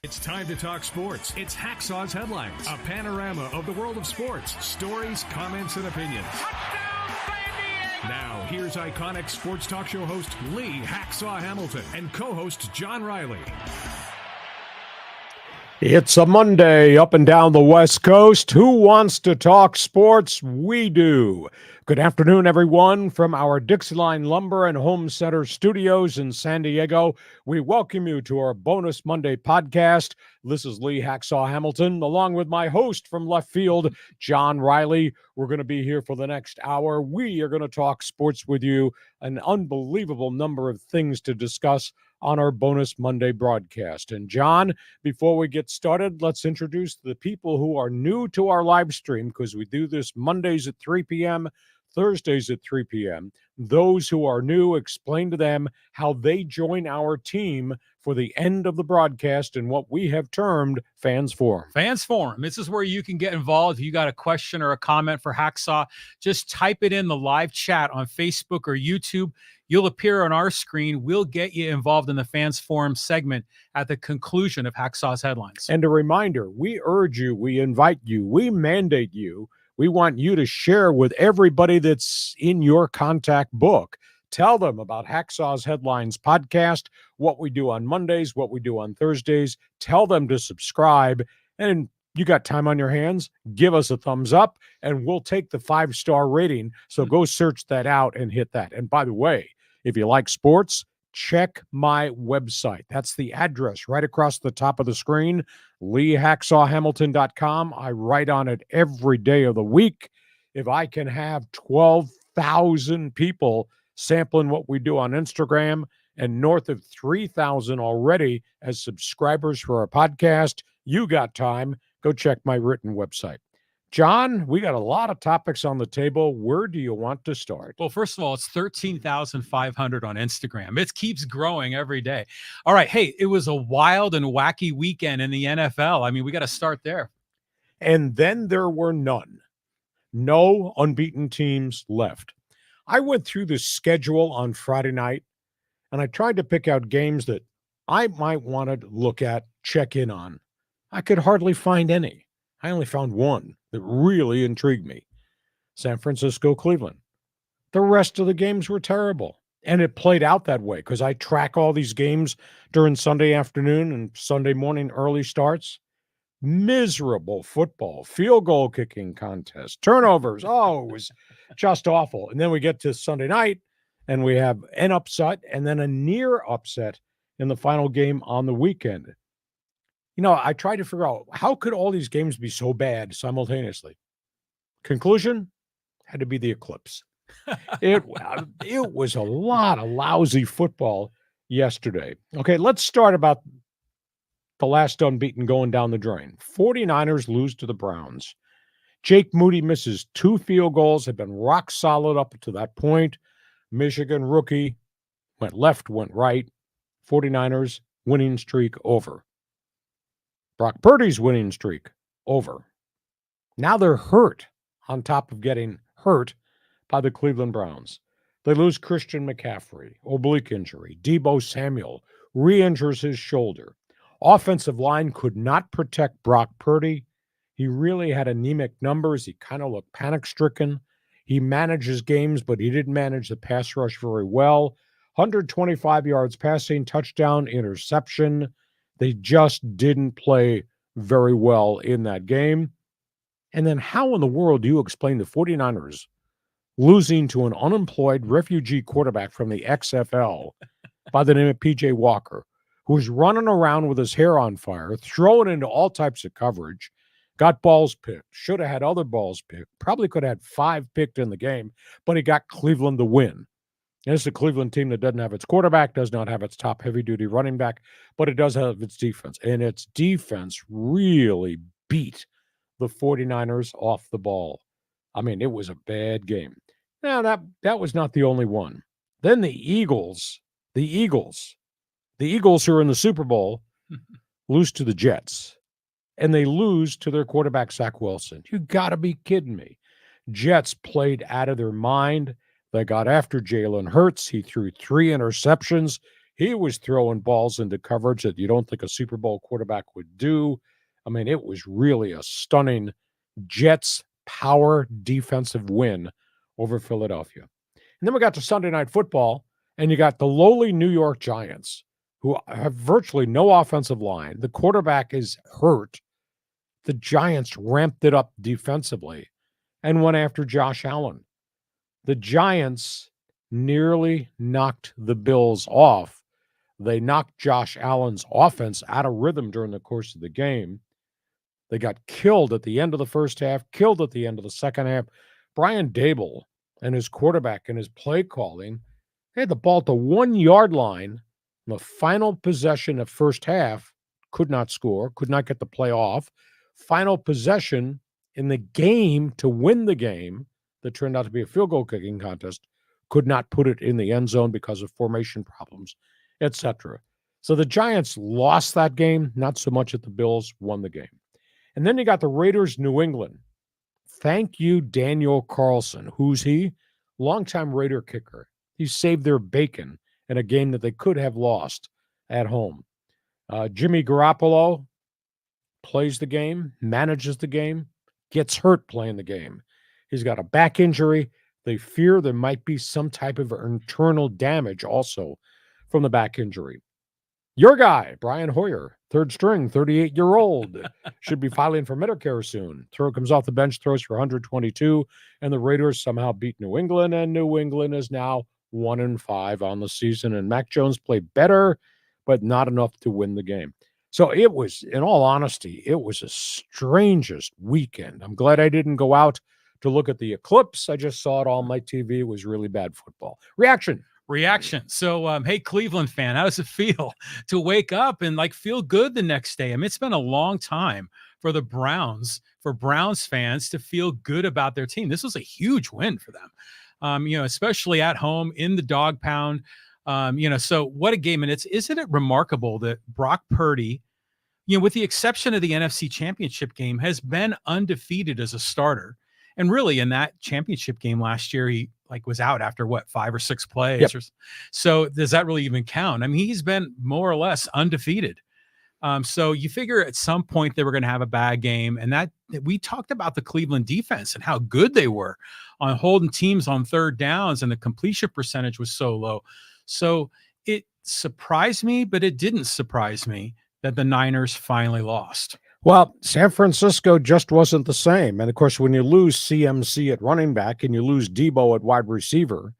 It's time to talk sports. It's Hacksaw's Headlines, a panorama of the world of sports, stories, comments, and opinions. Now, here's iconic sports talk show host Lee Hacksaw Hamilton and co-host John Riley. It's a Monday up and down the West Coast. Who wants to talk sports? We do. Good afternoon, everyone, from our DIXIELINE Lumber and Home Center studios in San Diego. We welcome you to our Bonus Monday podcast. This is Lee Hacksaw Hamilton, along with my host from left field, John Riley. We're going to be here for the next hour. We are going to talk sports with you, an unbelievable number of things to discuss on our Bonus Monday broadcast. And John, before we get started, let's introduce the people who are new to our live stream, because we do this Mondays at 3 p.m., Thursdays at 3 p.m. Those who are new, explain to them how they join our team for the end of the broadcast in what we have termed Fans Forum. Fans Forum. This is where you can get involved. If you got a question or a comment for Hacksaw, just type it in the live chat on Facebook or YouTube. You'll appear on our screen. We'll get you involved in the Fans Forum segment at the conclusion of Hacksaw's Headlines. And a reminder, we urge you, we invite you, we mandate you. We want you to share with everybody that's in your contact book. Tell them about Hacksaw's Headlines podcast, what we do on Mondays, what we do on Thursdays. Tell them to subscribe. And you got time on your hands, give us a thumbs up, and we'll take the 5-star rating. So go search that out and hit that. And by the way, if you like sports, check my website. That's the address right across the top of the screen, LeeHacksawHamilton.com. I write on it every day of the week. If I can have 12,000 people sampling what we do on Instagram and north of 3,000 already as subscribers for our podcast, you got time. Go check my written website. John, we got a lot of topics on the table. Where do you want to start? Well, first of all, it's 13,500 on Instagram. It keeps growing every day. All right. Hey, it was a wild and wacky weekend in the NFL. I mean, we got to start there. And then there were none. No unbeaten teams left. I went through the schedule on Friday night, and I tried to pick out games that I might want to look at, check in on. I could hardly find any. I only found one that really intrigued me. San Francisco, Cleveland. The rest of the games were terrible. And it played out that way because I track all these games during Sunday afternoon and Sunday morning early starts. Miserable football, field goal kicking contest, turnovers. Oh, it was just awful. And then we get to Sunday night and we have an upset and then a near upset in the final game on the weekend. You know, I tried to figure out how could all these games be so bad simultaneously? Conclusion had to be the eclipse. It was a lot of lousy football yesterday. Okay, let's start about the last unbeaten going down the drain. 49ers lose to the Browns. Jake Moody misses 2 field goals, had been rock solid up to that point. Michigan rookie went left, went right. 49ers winning streak over. Brock Purdy's winning streak over. Now they're hurt on top of getting hurt by the Cleveland Browns. They lose Christian McCaffrey, oblique injury. Deebo Samuel re-injures his shoulder. Offensive line could not protect Brock Purdy. He really had anemic numbers. He kind of looked panic-stricken. He manages games, but he didn't manage the pass rush very well. 125 yards passing, touchdown, interception. They just didn't play very well in that game. And then how in the world do you explain the 49ers losing to an unemployed refugee quarterback from the XFL by the name of P.J. Walker, who's running around with his hair on fire, throwing into all types of coverage, got balls picked, should have had other balls picked, probably could have had 5 picked in the game, but he got Cleveland the win. And it's a Cleveland team that doesn't have its quarterback, does not have its top heavy-duty running back, but it does have its defense. And its defense really beat the 49ers off the ball. I mean, it was a bad game. Now, that was not the only one. Then the Eagles who are in the Super Bowl, lose to the Jets. And they lose to their quarterback, Zach Wilson. You got to be kidding me. Jets played out of their mind. They got after Jalen Hurts. He threw 3 interceptions. He was throwing balls into coverage that you don't think a Super Bowl quarterback would do. I mean, it was really a stunning Jets power defensive win over Philadelphia. And then we got to Sunday Night Football, and you got the lowly New York Giants, who have virtually no offensive line. The quarterback is hurt. The Giants ramped it up defensively and went after Josh Allen. The Giants nearly knocked the Bills off. They knocked Josh Allen's offense out of rhythm during the course of the game. They got killed at the end of the first half, killed at the end of the second half. Brian Daboll and his quarterback and his play calling, they had the ball at the 1 yard line. The final possession of first half, could not score, could not get the play off. Final possession in the game to win the game that turned out to be a field goal kicking contest, could not put it in the end zone because of formation problems, etc. So the Giants lost that game, not so much that the Bills won the game. And then you got the Raiders, New England. Thank you, Daniel Carlson. Who's he? Longtime Raider kicker. He saved their bacon in a game that they could have lost at home. Jimmy Garoppolo plays the game, manages the game, gets hurt playing the game. He's got a back injury. They fear there might be some type of internal damage also from the back injury. Your guy, Brian Hoyer, third string, 38-year-old, should be filing for Medicare soon. Comes off the bench, throws for 122, and the Raiders somehow beat New England, and New England is now 1-5 on the season. And Mac Jones played better, but not enough to win the game. So it was, in all honesty, it was the strangest weekend. I'm glad I didn't go out to look at the eclipse. I just saw it on my TV. It was really bad football. Reaction. So, hey, Cleveland fan, how does it feel to wake up and feel good the next day? I mean, it's been a long time for the Browns, for Browns fans to feel good about their team. This was a huge win for them, especially at home in the dog pound. So what a game. And isn't it remarkable that Brock Purdy, with the exception of the NFC Championship game, has been undefeated as a starter. And really in that championship game last year, he was out after 5 or 6 plays. Yep. So does that really even count? I mean, he's been more or less undefeated. So you figure at some point they were going to have a bad game. And that we talked about the Cleveland defense and how good they were on holding teams on third downs, and the completion percentage was so low. So it surprised me, but it didn't surprise me that the Niners finally lost. Well, San Francisco just wasn't the same. And, of course, when you lose CMC at running back and you lose Debo at wide receiver,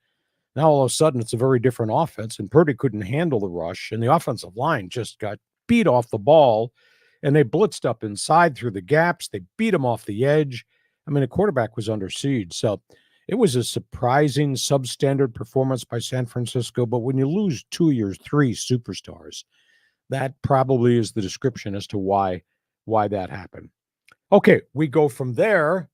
now all of a sudden it's a very different offense, and Purdy couldn't handle the rush, and the offensive line just got beat off the ball, and they blitzed up inside through the gaps. They beat him off the edge. I mean, the quarterback was under siege. So it was a surprising substandard performance by San Francisco. But when you lose 2 of your 3 superstars, that probably is the description as to why that happened. Okay, we go from there,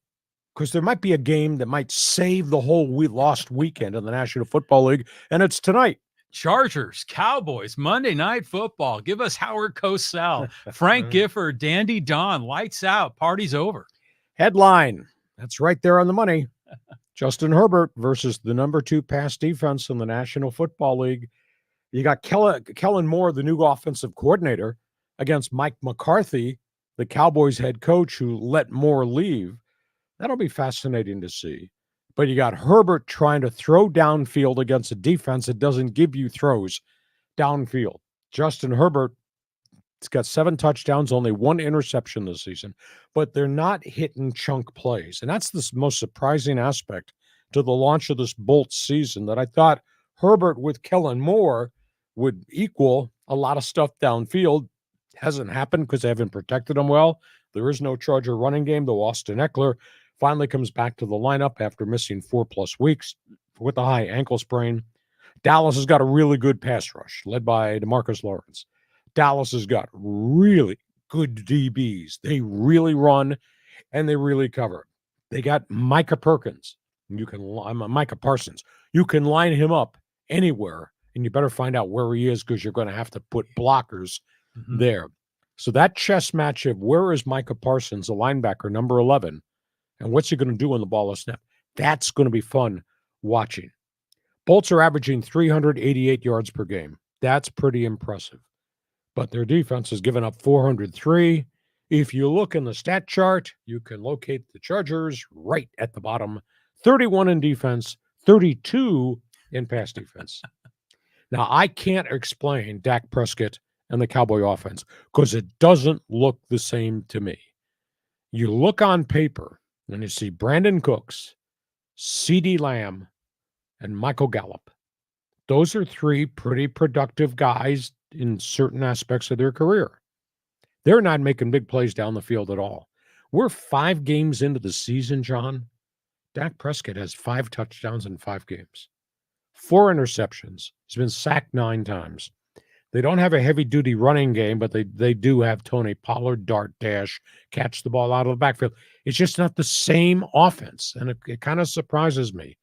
because there might be a game that might save the whole lost weekend in the National Football League, and it's tonight. Chargers, Cowboys, Monday Night Football. Give us Howard Cosell, Frank Gifford, Dandy Don. Lights out. Party's over. Headline. That's right there on the money. Justin Herbert versus the number 2 pass defense in the National Football League. You got Kellen Moore, the new offensive coordinator, against Mike McCarthy, the Cowboys head coach, who let Moore leave. That'll be fascinating to see. But you got Herbert trying to throw downfield against a defense that doesn't give you throws downfield. Justin Herbert has got 7 touchdowns, only 1 interception this season, but they're not hitting chunk plays. And that's the most surprising aspect to the launch of this Bolts season, that I thought Herbert with Kellen Moore would equal a lot of stuff downfield. Hasn't happened because they haven't protected him well. There is no Charger running game, though Austin Eckler finally comes back to the lineup after missing 4+ weeks with a high ankle sprain. Dallas has got a really good pass rush led by DeMarcus Lawrence. Dallas has got really good DBs. They really run and they really cover. They got Micah Parsons. You can line him up anywhere, and you better find out where he is, because you're going to have to put blockers there. So that chess match of where is Micah Parsons, a linebacker, number 11, and what's he going to do when the ball is snapped, that's going to be fun watching. Bolts are averaging 388 yards per game. That's pretty impressive. But their defense has given up 403. If you look in the stat chart, you can locate the Chargers right at the bottom. 31 in defense, 32 in pass defense. Now, I can't explain Dak Prescott and the Cowboy offense because it doesn't look the same to me. You look on paper and you see Brandon Cooks, CeeDee Lamb, and Michael Gallup. Those are three pretty productive guys in certain aspects of their career. They're not making big plays down the field at all. We're 5 games into the season, John. Dak Prescott has 5 touchdowns in 5 games, 4 interceptions. He's been sacked 9 times. They don't have a heavy-duty running game, but they do have Tony Pollard, dart, dash, catch the ball out of the backfield. It's just not the same offense, and it kind of surprises me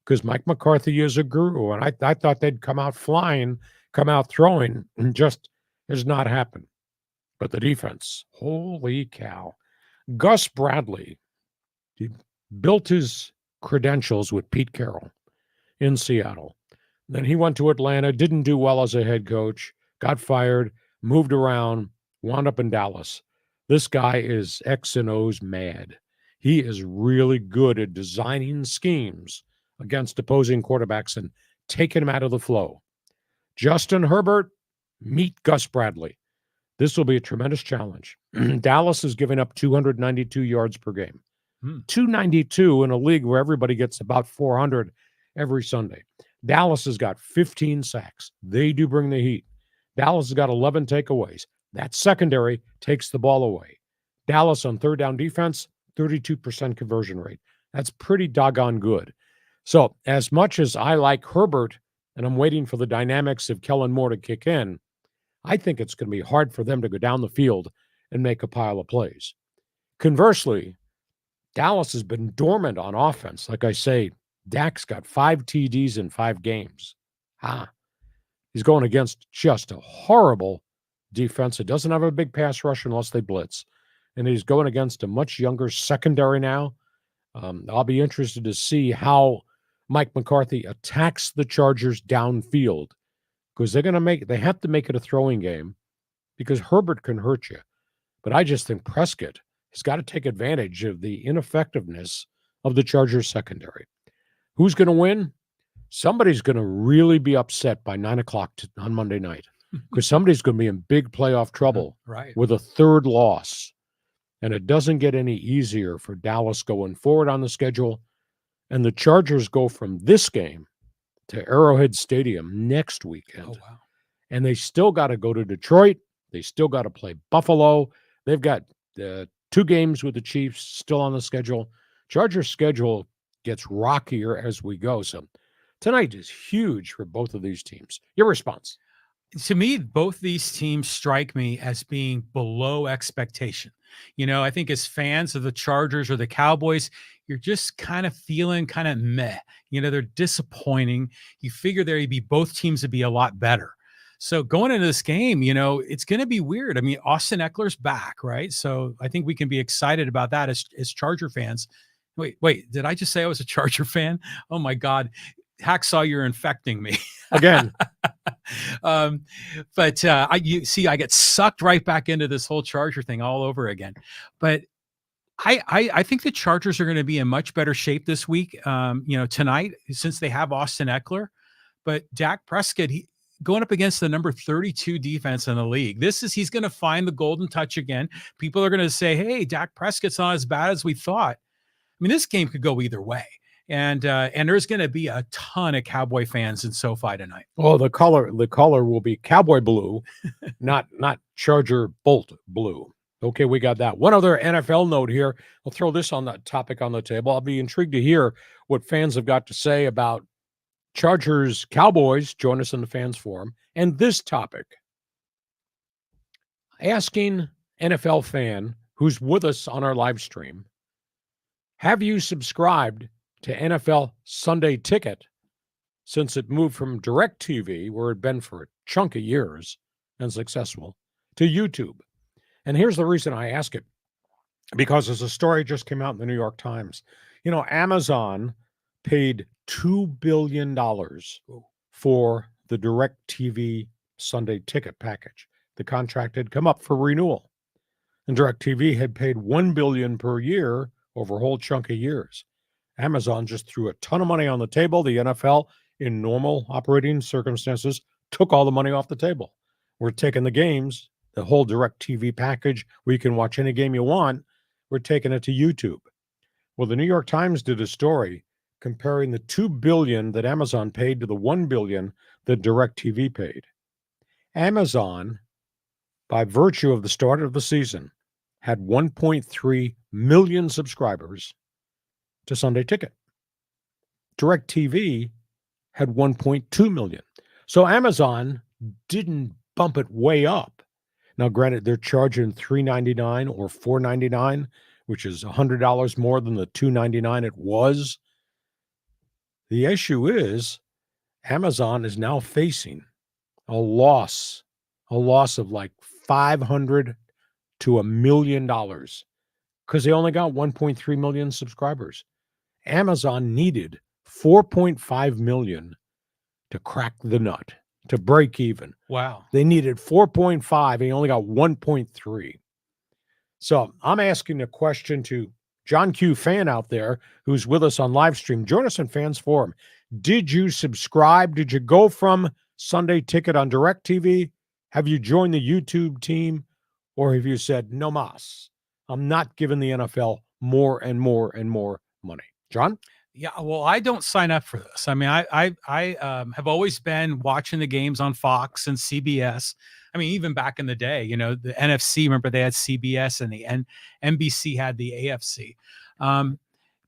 because Mike McCarthy is a guru, and I thought they'd come out flying, come out throwing, and just has not happened. But the defense, holy cow. Gus Bradley, he built his credentials with Pete Carroll in Seattle. Then he went to Atlanta, didn't do well as a head coach, got fired, moved around, wound up in Dallas. This guy is X and O's mad. He is really good at designing schemes against opposing quarterbacks and taking them out of the flow. Justin Herbert, meet Gus Bradley. This will be a tremendous challenge. Dallas is giving up 292 yards per game. 292 in a league where everybody gets about 400 every Sunday. Dallas has got 15 sacks. They do bring the heat. Dallas has got 11 takeaways. That secondary takes the ball away. Dallas on third down defense, 32% conversion rate. That's pretty doggone good. So as much as I like Herbert, and I'm waiting for the dynamics of Kellen Moore to kick in, I think it's going to be hard for them to go down the field and make a pile of plays. Conversely, Dallas has been dormant on offense. Like I say, Dak's got 5 TDs in 5 games. He's going against just a horrible defense. It doesn't have a big pass rush unless they blitz. And he's going against a much younger secondary now. I'll be interested to see how Mike McCarthy attacks the Chargers downfield because they have to make it a throwing game because Herbert can hurt you. But I just think Prescott has got to take advantage of the ineffectiveness of the Chargers secondary. Who's going to win? Somebody's going to really be upset by 9 o'clock on Monday night because somebody's going to be in big playoff trouble with a third loss. And it doesn't get any easier for Dallas going forward on the schedule. And the Chargers go from this game to Arrowhead Stadium next weekend. Oh, wow. And they still got to go to Detroit. They still got to play Buffalo. They've got 2 games with the Chiefs still on the schedule. Chargers' schedule gets rockier as we go. So tonight is huge for both of these teams. Your response? To me, both these teams strike me as being below expectation. You know, I think as fans of the Chargers or the Cowboys, you're just kind of feeling kind of meh. You know, they're disappointing. You figure both teams would be a lot better. So going into this game, you know, it's going to be weird. I mean, Austin Eckler's back, right? So I think we can be excited about that as Charger fans. Wait, did I just say I was a Charger fan? Oh my God. Hacksaw, you're infecting me again. But I get sucked right back into this whole Charger thing all over again. But I think the Chargers are going to be in much better shape this week. Tonight, since they have Austin Eckler, but Dak Prescott, going up against the number 32 defense in the league. He's going to find the golden touch again. People are going to say, "Hey, Dak Prescott's not as bad as we thought." I mean, this game could go either way. And there's going to be a ton of Cowboy fans in SoFi tonight. Well, the color will be Cowboy blue, not Charger Bolt blue. Okay, we got that. One other NFL note here. I'll throw this on the topic on the table. I'll be intrigued to hear what fans have got to say about Chargers Cowboys. Join us in the fans forum. And this topic, asking NFL fan who's with us on our live stream, have you subscribed to NFL Sunday Ticket since it moved from DirecTV, where it had been for a chunk of years and successful, to YouTube? And here's the reason I ask it, because there's a story just came out in the New York Times. You know, Amazon paid $2 billion for the DirecTV Sunday ticket package. The contract had come up for renewal, and DirecTV had paid $1 billion per year over a whole chunk of years. Amazon just threw a ton of money on the table. The NFL, in normal operating circumstances, took all the money off the table. We're taking the games, the whole DirecTV package where you can watch any game you want. We're taking it to YouTube. Well, the New York Times did a story comparing the $2 billion that Amazon paid to the $1 billion that DirecTV paid. Amazon, by virtue of the start of the season, had 1.3 million subscribers to Sunday Ticket. DirecTV had 1.2 million. So Amazon didn't bump it way up. Now, granted, they're charging $3.99 or $4.99, which is $100 more than the $2.99 it was. The issue is Amazon is now facing a loss of like $500 to $1 million because they only got 1.3 million subscribers. Amazon needed 4.5 million to crack the nut, to break even. Wow. They needed 4.5 and they only got 1.3. So I'm asking a question to John Q. fan out there who's with us on live stream. Join us in Fans Forum. Did you subscribe? Did you go from Sunday Ticket on DirecTV? Have you joined the YouTube team? Or have you said, no mas, I'm not giving the NFL more and more and more money? John? Yeah, well, I don't sign up for this. I mean, I have always been watching the games on Fox and CBS. I mean, even back in the day, you know, the NFC, remember they had CBS and the NBC had the AFC.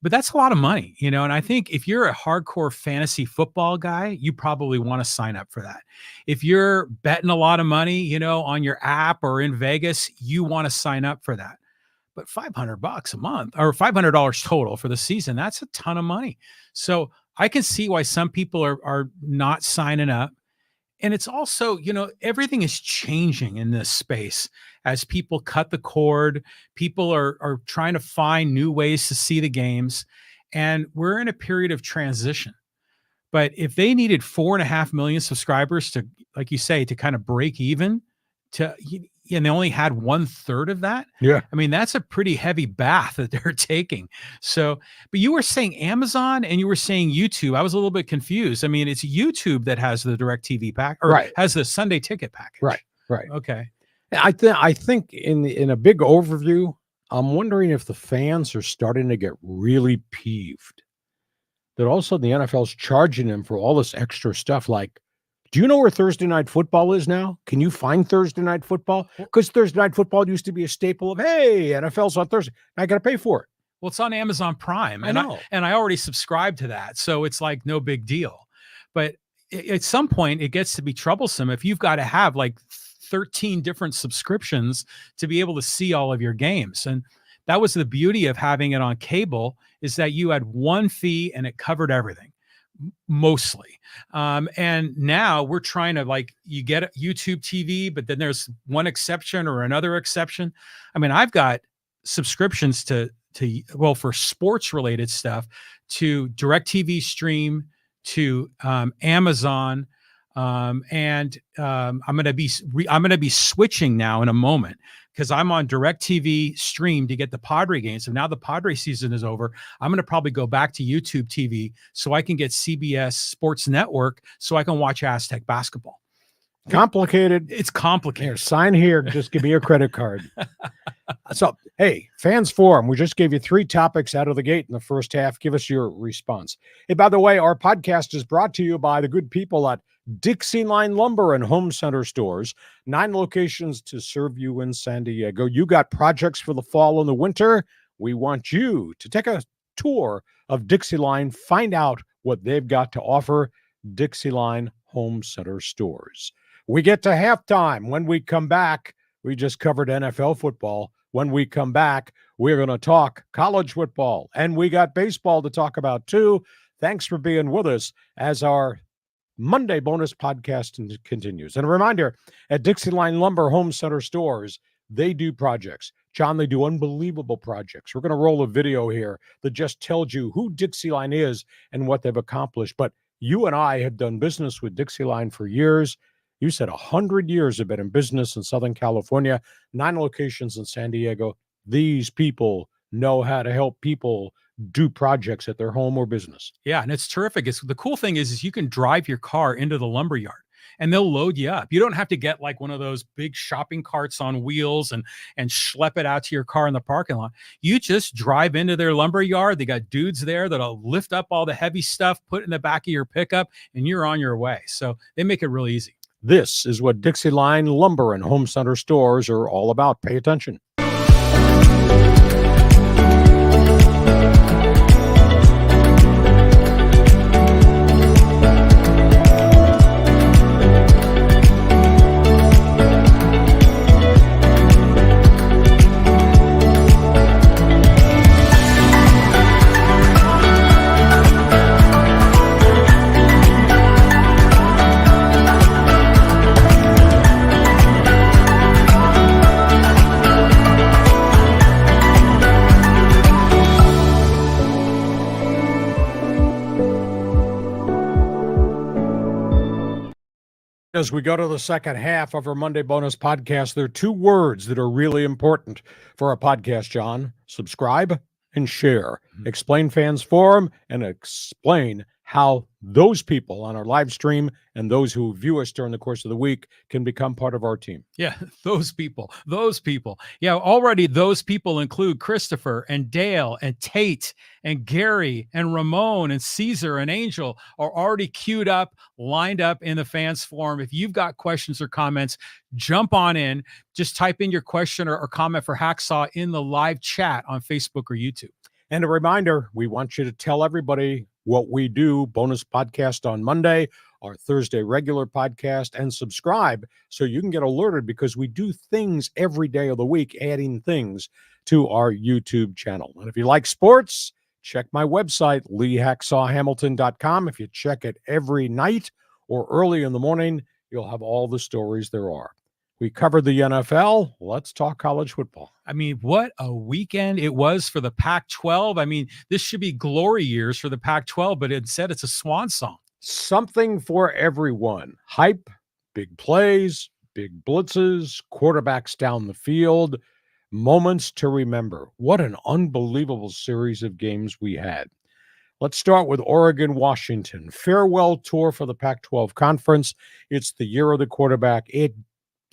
But that's a lot of money, you know, and I think if you're a hardcore fantasy football guy, you probably want to sign up for that. If you're betting a lot of money, you know, on your app or in Vegas, you want to sign up for that. But $500 a month or $500 total for the season, that's a ton of money. So I can see why some people are not signing up. And it's also, you know, everything is changing in this space as people cut the cord. People are trying to find new ways to see the games. And we're in a period of transition. But if they needed 4.5 million subscribers to, like you say, to kind of break even, and they only had 1/3 of that. Yeah. I mean, that's a pretty heavy bath that they're taking. So, but you were saying Amazon and you were saying YouTube. I was a little bit confused. I mean, it's YouTube that has the DirecTV pack or right. has the Sunday Ticket package. Right. Okay. I think in a big overview, I'm wondering if the fans are starting to get really peeved that all of a sudden the NFL's charging them for all this extra stuff. Like, do you know where Thursday Night Football is now? Can you find Thursday Night Football? Because Thursday Night Football used to be a staple of, hey, NFL's on Thursday. I got to pay for it. Well, it's on Amazon Prime. I know. And I already subscribed to that. So it's like no big deal. But at some point, it gets to be troublesome if you've got to have like 13 different subscriptions to be able to see all of your games. And that was the beauty of having it on cable, is that you had one fee and it covered everything. Mostly. And now we're trying to, like, you get YouTube TV, but then there's one exception or another exception. I mean, I've got subscriptions to for sports related stuff, to DirecTV Stream, to Amazon. And I'm going to be switching now in a moment, because I'm on DirecTV Stream to get the Padre games. So now the Padre season is over. I'm going to probably go back to YouTube TV so I can get CBS Sports Network so I can watch Aztec basketball. Complicated. It's complicated. Here, sign here. Just give me your credit card. So, hey, Fans Forum, we just gave you 3 topics out of the gate in the first half. Give us your response. Hey, by the way, our podcast is brought to you by the good people at DIXIELINE Lumber and Home Center Stores. 9 locations to serve you in San Diego. You got projects for the fall and the winter. We want you to take a tour of DIXIELINE. Find out what they've got to offer. DIXIELINE Home Center Stores. We get to halftime. When we come back, we just covered NFL football. When we come back, we're going to talk college football. And we got baseball to talk about too. Thanks for being with us as our Monday bonus podcast continues. And a reminder, at DIXIELINE Lumber Home Center Stores, they do projects. John, they do unbelievable projects. We're going to roll a video here that just tells you who DIXIELINE is and what they've accomplished. But you and I have done business with DIXIELINE for years. You said 100 years have been in business in Southern California, 9 locations in San Diego. These people know how to help people do projects at their home or business. Yeah, and it's terrific. The cool thing is you can drive your car into the lumber yard and they'll load you up. You don't have to get like one of those big shopping carts on wheels and schlep it out to your car in the parking lot. You just drive into their lumber yard. They got dudes there that'll lift up all the heavy stuff, put it in the back of your pickup, and you're on your way. So they make it really easy. This is what DIXIELINE lumber and home center stores are all about. Pay attention. As we go to the second half of our Monday bonus podcast, there are 2 words that are really important for our podcast, John. Subscribe and share. Explain Fans Forum and explain how those people on our live stream and those who view us during the course of the week can become part of our team. Yeah, those people. Yeah, already those people include Christopher and Dale and Tate and Gary and Ramon and Caesar and Angel are already queued up, lined up in the Fans Forum. If you've got questions or comments, jump on in. Just type in your question or comment for Hacksaw in the live chat on Facebook or YouTube. And a reminder, we want you to tell everybody what we do, bonus podcast on Monday, our Thursday regular podcast, and subscribe so you can get alerted because we do things every day of the week, adding things to our YouTube channel. And if you like sports, check my website, leehacksawhamilton.com. If you check it every night or early in the morning, you'll have all the stories there are. We covered the NFL. Let's talk college football. I mean, what a weekend it was for the Pac-12. I mean, this should be glory years for the Pac-12, but instead it's a swan song. Something for everyone. Hype, big plays, big blitzes, quarterbacks down the field, moments to remember. What an unbelievable series of games we had. Let's start with Oregon-Washington. Farewell tour for the Pac-12 conference. It's the year of the quarterback.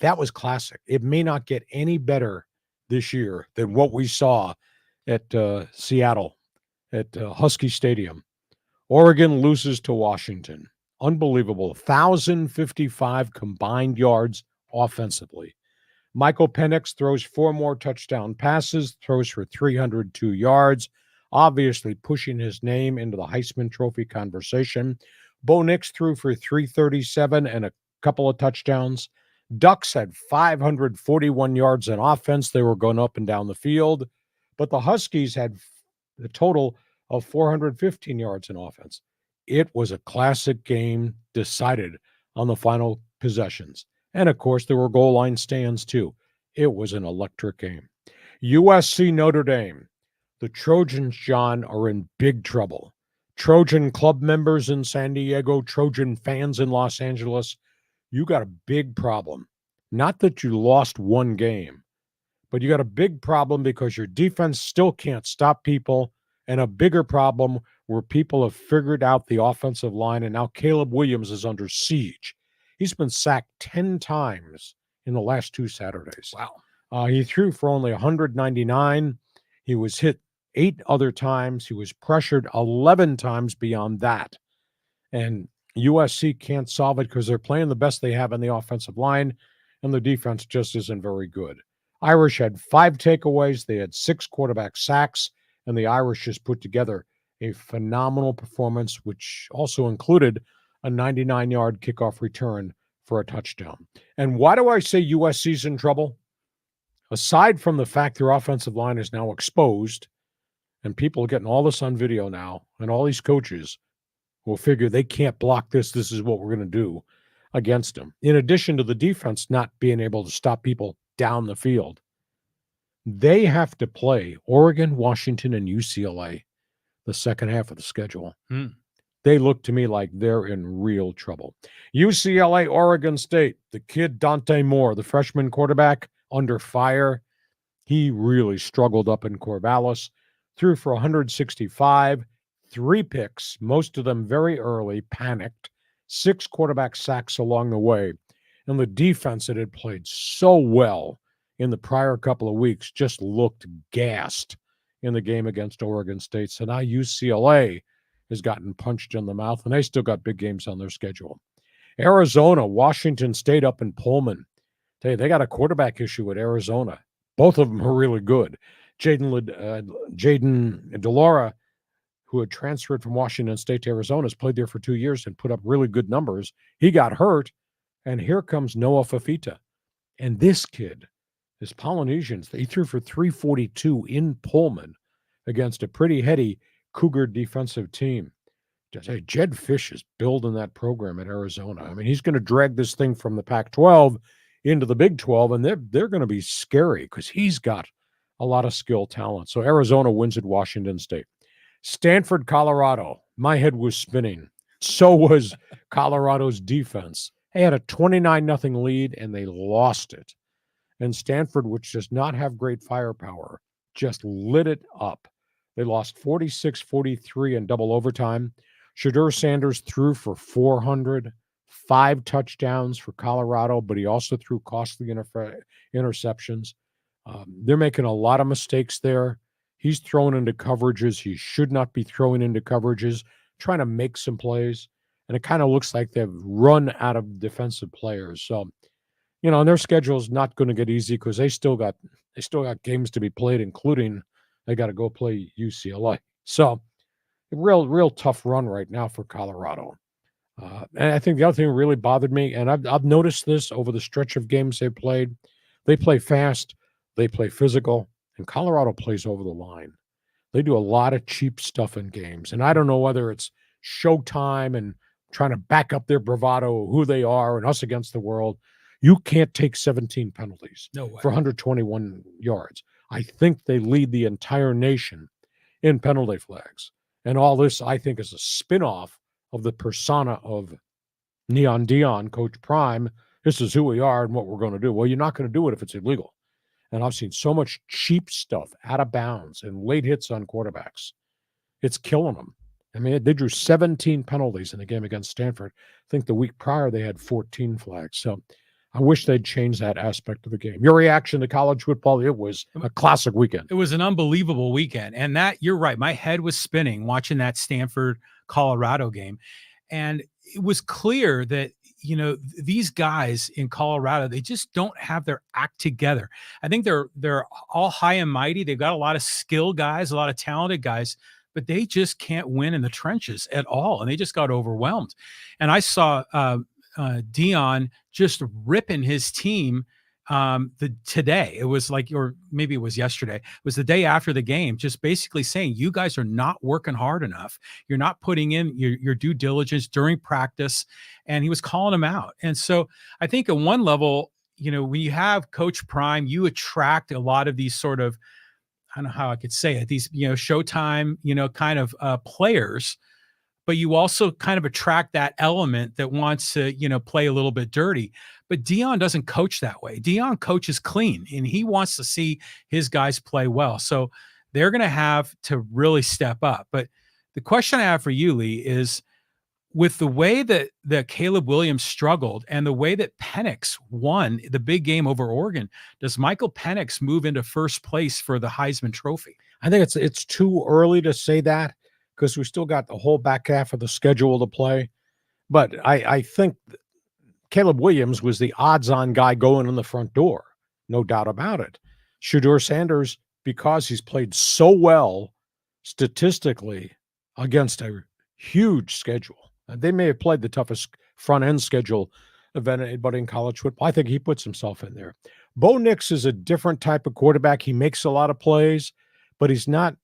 That was classic. It may not get any better this year than what we saw at Seattle, at Husky Stadium. Oregon loses to Washington. Unbelievable. 1,055 combined yards offensively. Michael Penix throws 4 more touchdown passes, throws for 302 yards, obviously pushing his name into the Heisman Trophy conversation. Bo Nix threw for 337 and a couple of touchdowns. Ducks had 541 yards in offense. They were going up and down the field. But the Huskies had a total of 415 yards in offense. It was a classic game decided on the final possessions. And, of course, there were goal line stands, too. It was an electric game. USC-Notre Dame. The Trojans, John, are in big trouble. Trojan club members in San Diego, Trojan fans in Los Angeles, you got a big problem. Not that you lost one game, but you got a big problem because your defense still can't stop people, and a bigger problem where people have figured out the offensive line, and now Caleb Williams is under siege. He's been sacked 10 times in the last 2 Saturdays. Wow. He threw for only 199. He was hit 8 other times. He was pressured 11 times beyond that. And USC can't solve it because they're playing the best they have in the offensive line, and the defense just isn't very good. Irish had 5 takeaways. They had 6 quarterback sacks, and the Irish just put together a phenomenal performance, which also included a 99-yard kickoff return for a touchdown. And why do I say USC's in trouble? Aside from the fact their offensive line is now exposed, and people are getting all this on video now, and all these coaches will figure they can't block this. This is what we're going to do against them. In addition to the defense not being able to stop people down the field, they have to play Oregon, Washington, and UCLA the second half of the schedule. They look to me like they're in real trouble. UCLA, Oregon State, the kid Dante Moore, the freshman quarterback, under fire. He really struggled up in Corvallis, threw for 165, 3 picks, most of them very early, panicked, 6 quarterback sacks along the way. And the defense that had played so well in the prior couple of weeks just looked gassed in the game against Oregon State. So now UCLA has gotten punched in the mouth, and they still got big games on their schedule. Arizona, Washington State up in Pullman. Tell you, they got a quarterback issue at Arizona. Both of them are really good. Jaden DeLaura, who had transferred from Washington State to Arizona, has played there for 2 years and put up really good numbers. He got hurt, and here comes Noah Fafita. And this kid, this Polynesian, he threw for 342 in Pullman against a pretty heady Cougar defensive team. Hey, Jed Fish is building that program at Arizona. I mean, he's going to drag this thing from the Pac-12 into the Big 12, and they're going to be scary because he's got a lot of skill talent. So Arizona wins at Washington State. Stanford, Colorado. My head was spinning. So was Colorado's defense. They had a 29-0 lead, and they lost it. And Stanford, which does not have great firepower, just lit it up. They lost 46-43 in double overtime. Shedeur Sanders threw for 400, 5 touchdowns for Colorado, but he also threw costly interceptions. They're making a lot of mistakes there. He's thrown into coverages he should not be throwing into coverages, trying to make some plays. And it kind of looks like they've run out of defensive players. So, and their schedule is not going to get easy because they still got games to be played, including they got to go play UCLA. So, a real tough run right now for Colorado. And I think the other thing that really bothered me, and I've noticed this over the stretch of games they played, they play fast, they play physical, and Colorado plays over the line. They do a lot of cheap stuff in games, and I don't know whether it's showtime and trying to back up their bravado, who they are, and us against the world. You can't take 17 penalties for 121 yards. I think they lead the entire nation in penalty flags. And all this, I think, is a spin-off of the persona of Neon Dion, Coach Prime. This is who we are and what we're going to do. Well, you're not going to do it if it's illegal. And I've seen so much cheap stuff out of bounds and late hits on quarterbacks. It's killing them. I mean, they drew 17 penalties in the game against Stanford. I think the week prior they had 14 flags. So I wish they'd change that aspect of the game. Your reaction to college football, it was a classic weekend. It was an unbelievable weekend. And that, you're right, my head was spinning watching that Stanford-Colorado game. And it was clear that, these guys in Colorado, they just don't have their act together. I think they're all high and mighty. They've got a lot of skill guys, a lot of talented guys, but they just can't win in the trenches at all. And they just got overwhelmed. And I saw Dion just ripping his team today. It was like, or maybe it was yesterday. It was the day after the game, just basically saying, you guys are not working hard enough. You're not putting in your due diligence during practice. And he was calling them out. And so I think at one level, when you have Coach Prime, you attract a lot of these sort of, I don't know how I could say it, these, showtime, kind of players, but you also kind of attract that element that wants to, play a little bit dirty. But Dion doesn't coach that way. Dion coaches clean, and he wants to see his guys play well. So they're going to have to really step up. But the question I have for you, Lee, is with the way that Caleb Williams struggled and the way that Penix won the big game over Oregon, does Michael Penix move into first place for the Heisman Trophy? I think it's too early to say that, because we still got the whole back half of the schedule to play. But I think Caleb Williams was the odds-on guy going in the front door, no doubt about it. Shedeur Sanders, because he's played so well statistically against a huge schedule. They may have played the toughest front-end schedule of anybody in college football. I think he puts himself in there. Bo Nix is a different type of quarterback. He makes a lot of plays, but there's not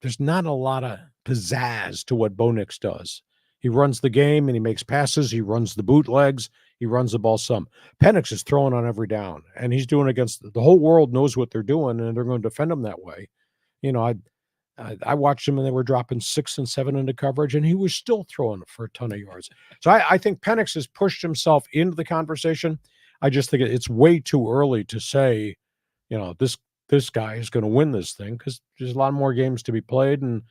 a lot of pizzazz to what Bo Nix does. He runs the game and he makes passes. He runs the bootlegs. He runs the ball some. Penix is throwing on every down, and he's doing against the whole world knows what they're doing, and they're going to defend him that way. I watched him and they were dropping 6 and 7 into coverage, and he was still throwing for a ton of yards. So I think Penix has pushed himself into the conversation. I just think it's way too early to say, this guy is going to win this thing, because there's a lot more games to be played, and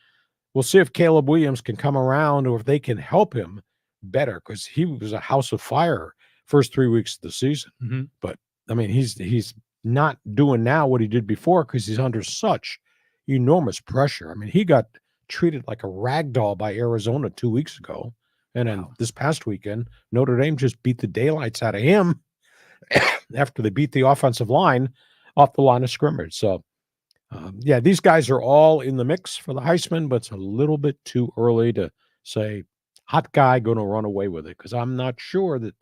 we'll see if Caleb Williams can come around or if they can help him better, because he was a house of fire first 3 weeks of the season. Mm-hmm. But I mean, he's not doing now what he did before, because he's under such enormous pressure. I mean, he got treated like a rag doll by Arizona 2 weeks ago. And then this past weekend, Notre Dame just beat the daylights out of him after they beat the offensive line off the line of scrimmage. So, these guys are all in the mix for the Heisman, but it's a little bit too early to say, hot guy going to run away with it, because I'm not sure that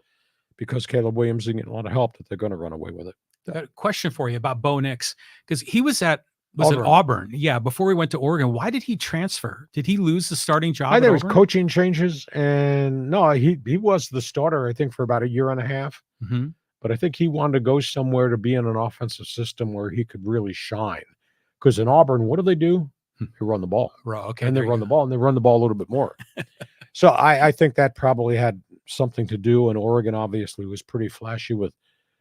because Caleb Williams is getting a lot of help that they're going to run away with it. A question for you about Bo Nix, because he was at Auburn. Yeah, before he went to Oregon. Why did he transfer? Did he lose the starting job? I think it was coaching changes, and no, he was the starter, I think, for about a year and a half. Mm-hmm. But I think he wanted to go somewhere to be in an offensive system where he could really shine. Because in Auburn, what do? They run the ball. Okay, and they run the ball, and they run the ball a little bit more. So I think that probably had something to do, and Oregon obviously was pretty flashy with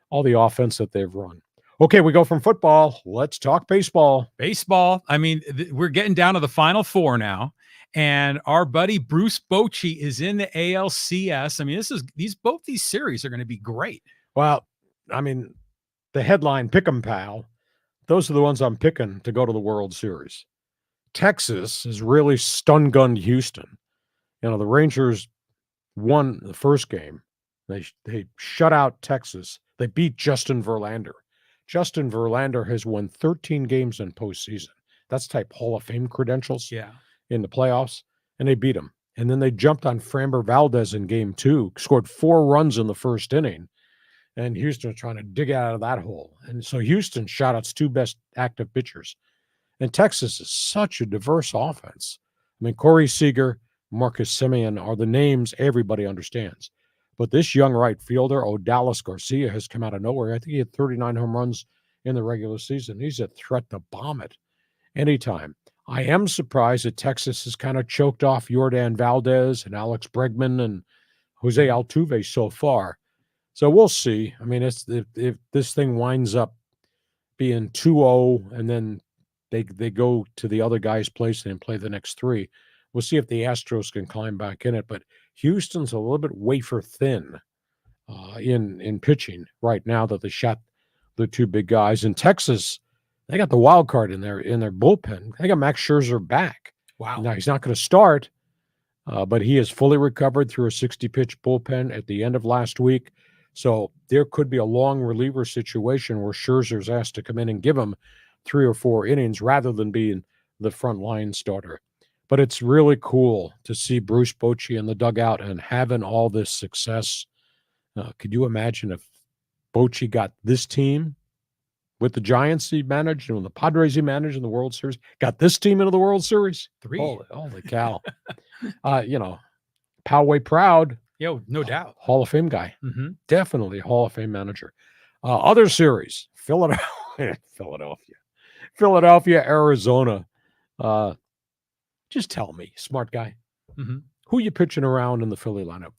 all the offense that they've run. Okay, we go from football. Let's talk baseball. Baseball. I mean, we're getting down to the Final Four now, and our buddy Bruce Bochy is in the ALCS. I mean, both these series are going to be great. Well, I mean, the headline, pick 'em, pal. Those are the ones I'm picking to go to the World Series. Texas has really stun-gunned Houston. The Rangers won the first game. They shut out Texas. They beat Justin Verlander. Justin Verlander has won 13 games in postseason. That's type Hall of Fame credentials in the playoffs, and they beat him. And then they jumped on Framber Valdez in game 2, scored 4 runs in the first inning, and Houston was trying to dig out of that hole. And so Houston shot its 2 best active pitchers. And Texas is such a diverse offense. I mean, Corey Seager, Marcus Semien are the names everybody understands. But this young right fielder, Odalis Garcia, has come out of nowhere. I think he had 39 home runs in the regular season. He's a threat to bomb it anytime. I am surprised that Texas has kind of choked off Yordan Valdez and Alex Bregman and Jose Altuve so far. So we'll see. I mean, if this thing winds up being 2-0 and then they go to the other guy's place and play the next 3, we'll see if the Astros can climb back in it. But Houston's a little bit wafer thin in pitching right now that they shot the 2 big guys. In Texas, they got the wild card in their bullpen. They got Max Scherzer back. Wow. Now, he's not going to start, but he is fully recovered through a 60-pitch bullpen at the end of last week. So there could be a long reliever situation where Scherzer's asked to come in and give him 3 or 4 innings rather than being the front line starter. But it's really cool to see Bruce Bochy in the dugout and having all this success. Could you imagine if Bochy got this team with the Giants he managed and the Padres he managed in the World Series, got this team into the World Series? 3. Holy cow. Poway proud. Yo, no doubt. Hall of Fame guy. Mm-hmm. Definitely Hall of Fame manager. Other series, Philadelphia, Arizona. Just tell me, smart guy, who you pitching around in the Philly lineup?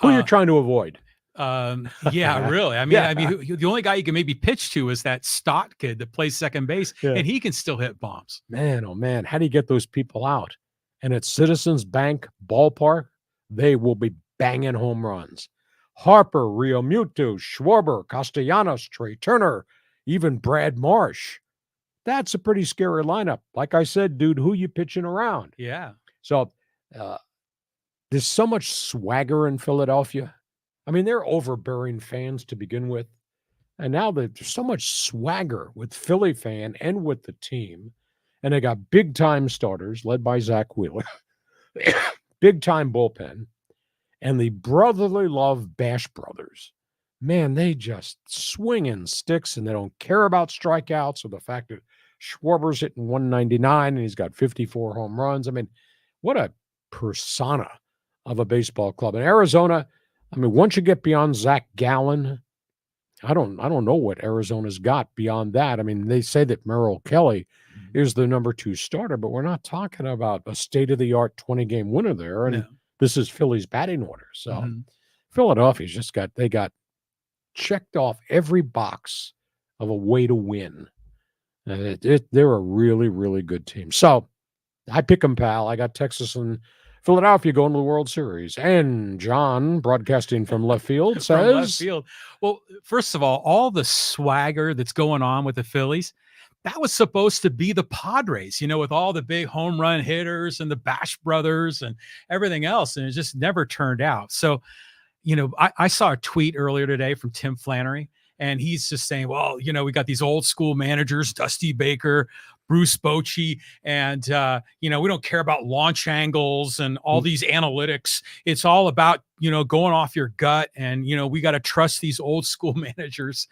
Who you're trying to avoid? Yeah, really. I mean, the only guy you can maybe pitch to is that Stott kid that plays second base, and he can still hit bombs. Man, oh man, how do you get those people out? And at Citizens Bank Ballpark, they will be banging home runs. Harper, Realmuto, Schwarber, Castellanos, Trey Turner, even Brad Marsh. That's a pretty scary lineup. Like I said, dude, who you pitching around? Yeah. So there's so much swagger in Philadelphia. I mean, they're overbearing fans to begin with. And now there's so much swagger with Philly fan and with the team. And they got big-time starters led by Zach Wheeler. Big-time bullpen. And the brotherly love Bash brothers. Man, they just swinging sticks, and they don't care about strikeouts or the fact that Schwarber's hitting 199 and he's got 54 home runs. I mean, what a persona of a baseball club. In Arizona, I mean, once you get beyond Zach Gallen, I don't know what Arizona's got beyond that. I mean, they say that Merrill Kelly is the number 2 starter, but we're not talking about a state-of-the-art 20-game winner there, and No. this is Philly's batting order. So Mhm. Philadelphia's just got checked off every box of a way to win. And they're a really, really good team. So I pick them, pal. I got Texas and Philadelphia going to the World Series. And John, broadcasting from left field, says... From left field. Well, first of all the swagger that's going on with the Phillies, that was supposed to be the Padres, with all the big home run hitters and the Bash brothers and everything else. And it just never turned out. So, I saw a tweet earlier today from Tim Flannery, and he's just saying, well, we got these old school managers, Dusty Baker, Bruce Bochy, and, we don't care about launch angles and all these analytics. It's all about, going off your gut. And, we got to trust these old school managers.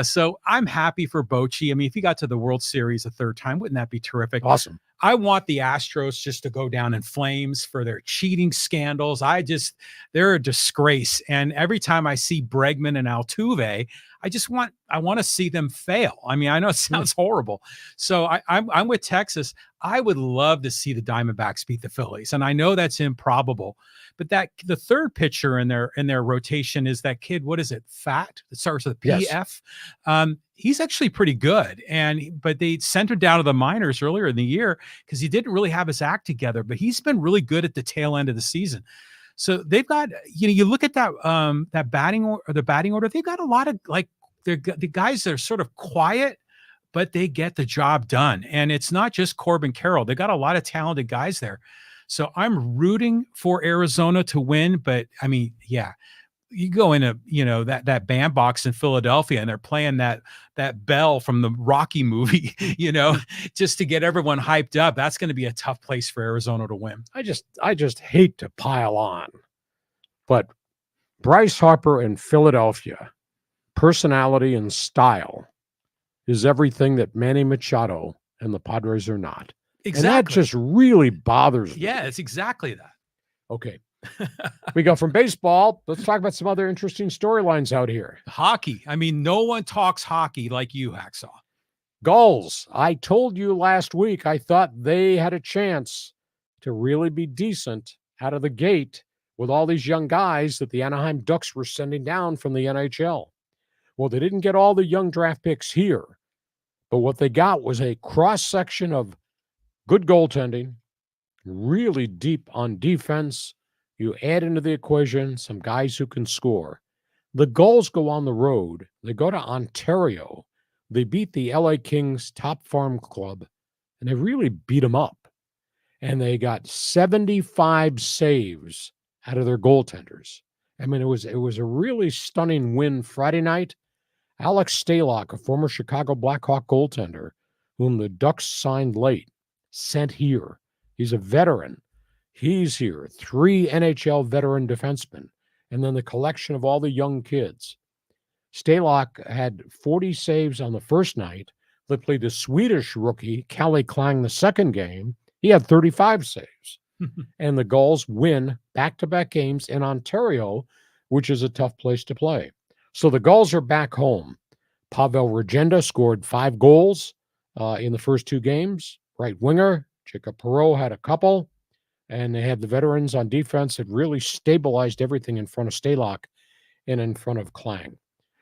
So I'm happy for Bochy. I mean, if he got to the World Series a third time, wouldn't that be terrific? Awesome. I want the Astros just to go down in flames for their cheating scandals. They're a disgrace. And every time I see Bregman and Altuve, I want to see them fail. I mean, I know it sounds horrible. So I'm with Texas. I would love to see the Diamondbacks beat the Phillies. And I know that's improbable, but the third pitcher in their rotation is that kid. What is it? Fat. It starts with PF. Yes. He's actually pretty good. But they sent him down to the minors earlier in the year because he didn't really have his act together, but he's been really good at the tail end of the season. So they've got, you look at that batting order, they've got a lot of the guys that are sort of quiet, but they get the job done. And it's not just Corbin Carroll. They got a lot of talented guys there. So I'm rooting for Arizona to win, but I mean, yeah, you go into, that bandbox in Philadelphia and they're playing that bell from the Rocky movie, just to get everyone hyped up. That's going to be a tough place for Arizona to win. I just hate to pile on, but Bryce Harper in Philadelphia, personality and style is everything that Manny Machado and the Padres are not. Exactly. And that just really bothers me. Yeah, it's exactly that. Okay. We go from baseball. Let's talk about some other interesting storylines out here. Hockey. I mean, no one talks hockey like you, Hacksaw. Gulls. I told you last week I thought they had a chance to really be decent out of the gate with all these young guys that the Anaheim Ducks were sending down from the NHL. Well, they didn't get all the young draft picks here, but what they got was a cross-section of good goaltending, really deep on defense. You add into the equation some guys who can score. The Gulls go on the road. They go to Ontario. They beat the LA Kings top farm club, and they really beat them up. And they got 75 saves out of their goaltenders. I mean, it was a really stunning win Friday night. Alex Stalock, a former Chicago Blackhawk goaltender, whom the Ducks signed late, sent here. He's a veteran. He's here. 3 NHL veteran defensemen, and then the collection of all the young kids. Stalock had 40 saves on the first night. They played the Swedish rookie, Kalle Klang, the second game. He had 35 saves. And the Gulls win back-to-back games in Ontario, which is a tough place to play. So the Gulls are back home. Pavel Regenda scored 5 goals in the first 2 games. Right winger, Jacob Perreault had a couple. And they had the veterans on defense that really stabilized everything in front of Stalock and in front of Klang.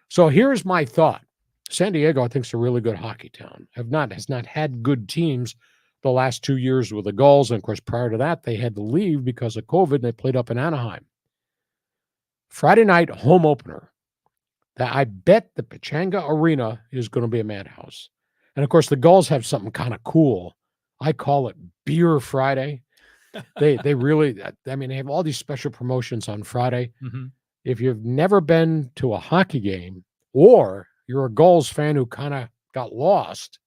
So here's my thought. San Diego, I think, is a really good hockey town. Has not had good teams the last 2 years with the Gulls. And, of course, prior to that, they had to leave because of COVID, and they played up in Anaheim. Friday night home opener. I bet the Pechanga Arena is going to be a madhouse. And, of course, the Gulls have something kind of cool. I call it Beer Friday. They really, I mean, they have all these special promotions on Friday. Mm-hmm. If you've never been to a hockey game, or you're a Gulls fan who kind of got lost,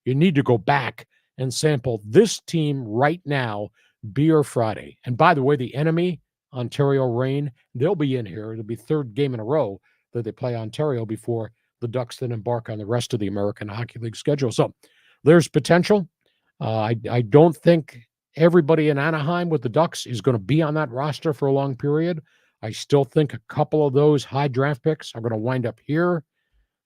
you need to go back and sample this team right now, Beer Friday. And by the way, the enemy, Ontario Reign, they'll be in here. It'll be 3rd game in a row that they play Ontario before the Ducks then embark on the rest of the American Hockey League schedule. So there's potential. I don't think everybody in Anaheim with the Ducks is going to be on that roster for a long period. I still think a couple of those high draft picks are going to wind up here.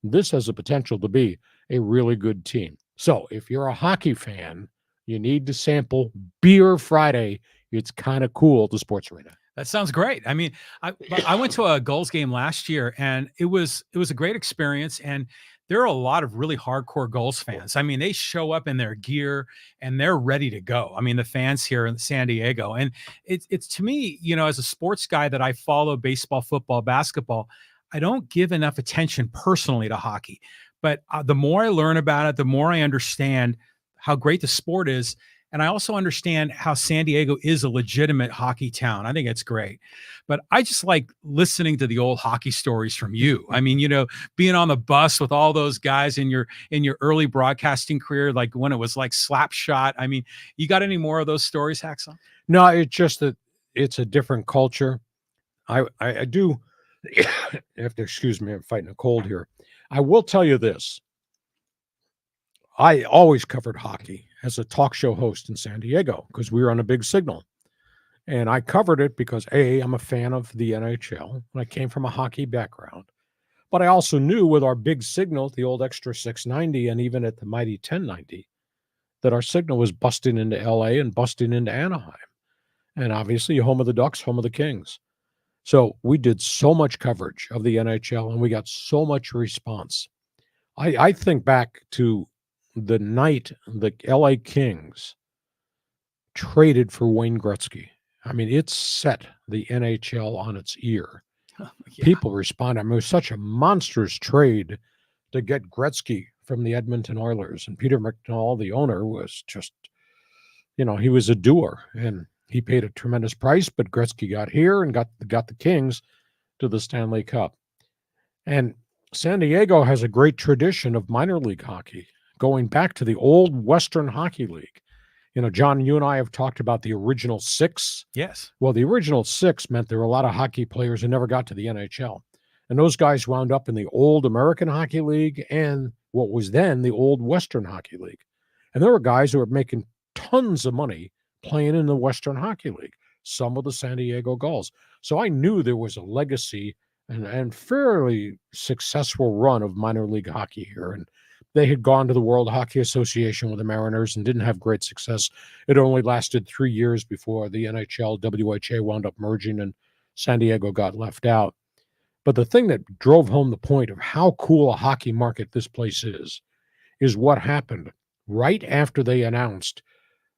This has the potential to be a really good team. So if you're a hockey fan, you need to sample Beer Friday. It's kind of cool at the Sports Arena. That sounds great. I mean, I went to a Gulls game last year, and it was a great experience. And there are a lot of really hardcore Gulls fans. I mean, they show up in their gear and they're ready to go. I mean, the fans here in San Diego, and it's to me, as a sports guy that I follow baseball, football, basketball, I don't give enough attention personally to hockey. But the more I learn about it, the more I understand how great the sport is. And I also understand how San Diego is a legitimate hockey town. I think it's great. But I just like listening to the old hockey stories from you. I mean, being on the bus with all those guys in your early broadcasting career, like when it was like slap shot. I mean, you got any more of those stories, Hacksaw? No, it's just that it's a different culture. I do have to excuse me, I'm fighting a cold here. I will tell you this. I always covered hockey as a talk show host in San Diego because we were on a big signal. And I covered it because, A, I'm a fan of the NHL, and I came from a hockey background. But I also knew with our big signal, the old Extra 690, and even at the mighty 1090, that our signal was busting into LA and busting into Anaheim. And obviously, home of the Ducks, home of the Kings. So we did so much coverage of the NHL, and we got so much response. I think back to the night the LA Kings traded for Wayne Gretzky. I mean, it set the NHL on its ear. Yeah. People responded. I mean, it was such a monstrous trade to get Gretzky from the Edmonton Oilers. And Peter McNall, the owner, was just, he was a doer. And he paid a tremendous price, but Gretzky got here and got the Kings to the Stanley Cup. And San Diego has a great tradition of minor league hockey, going back to the old Western Hockey League. John, you and I have talked about the original six. Yes. Well, the original six meant there were a lot of hockey players who never got to the NHL. And those guys wound up in the old American Hockey League and what was then the old Western Hockey League. And there were guys who were making tons of money playing in the Western Hockey League, some of the San Diego Gulls. So I knew there was a legacy and fairly successful run of minor league hockey here. And they had gone to the World Hockey Association with the Mariners and didn't have great success. It only lasted 3 years before the NHL, WHA wound up merging and San Diego got left out. But the thing that drove home the point of how cool a hockey market this place is what happened right after they announced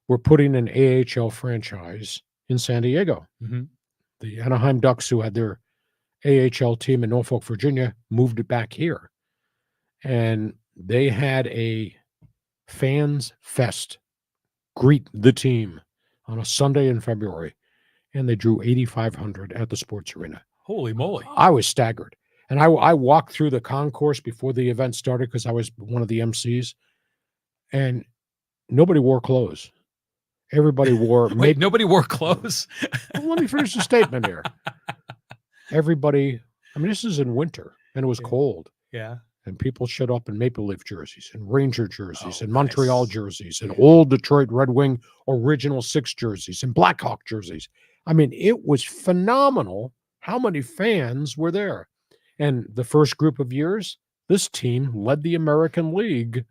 we're putting an AHL franchise in San Diego. Mm-hmm. The Anaheim Ducks, who had their AHL team in Norfolk, Virginia, moved it back here. And they had a fans fest greet the team on a Sunday in February, and they drew 8,500 at the Sports Arena. Holy moly. I was staggered. And I walked through the concourse before the event started because I was one of the MCs, and nobody wore clothes. Everybody wore... Wait, nobody wore clothes? Well, let me finish the statement here. Everybody... I mean, this is in winter, and it was cold. Yeah. And people showed up in Maple Leaf jerseys and Ranger jerseys and nice. Montreal jerseys and old Detroit Red Wing original 6 jerseys and Blackhawk jerseys. I mean, it was phenomenal how many fans were there. And the first group of years, this team led the American League,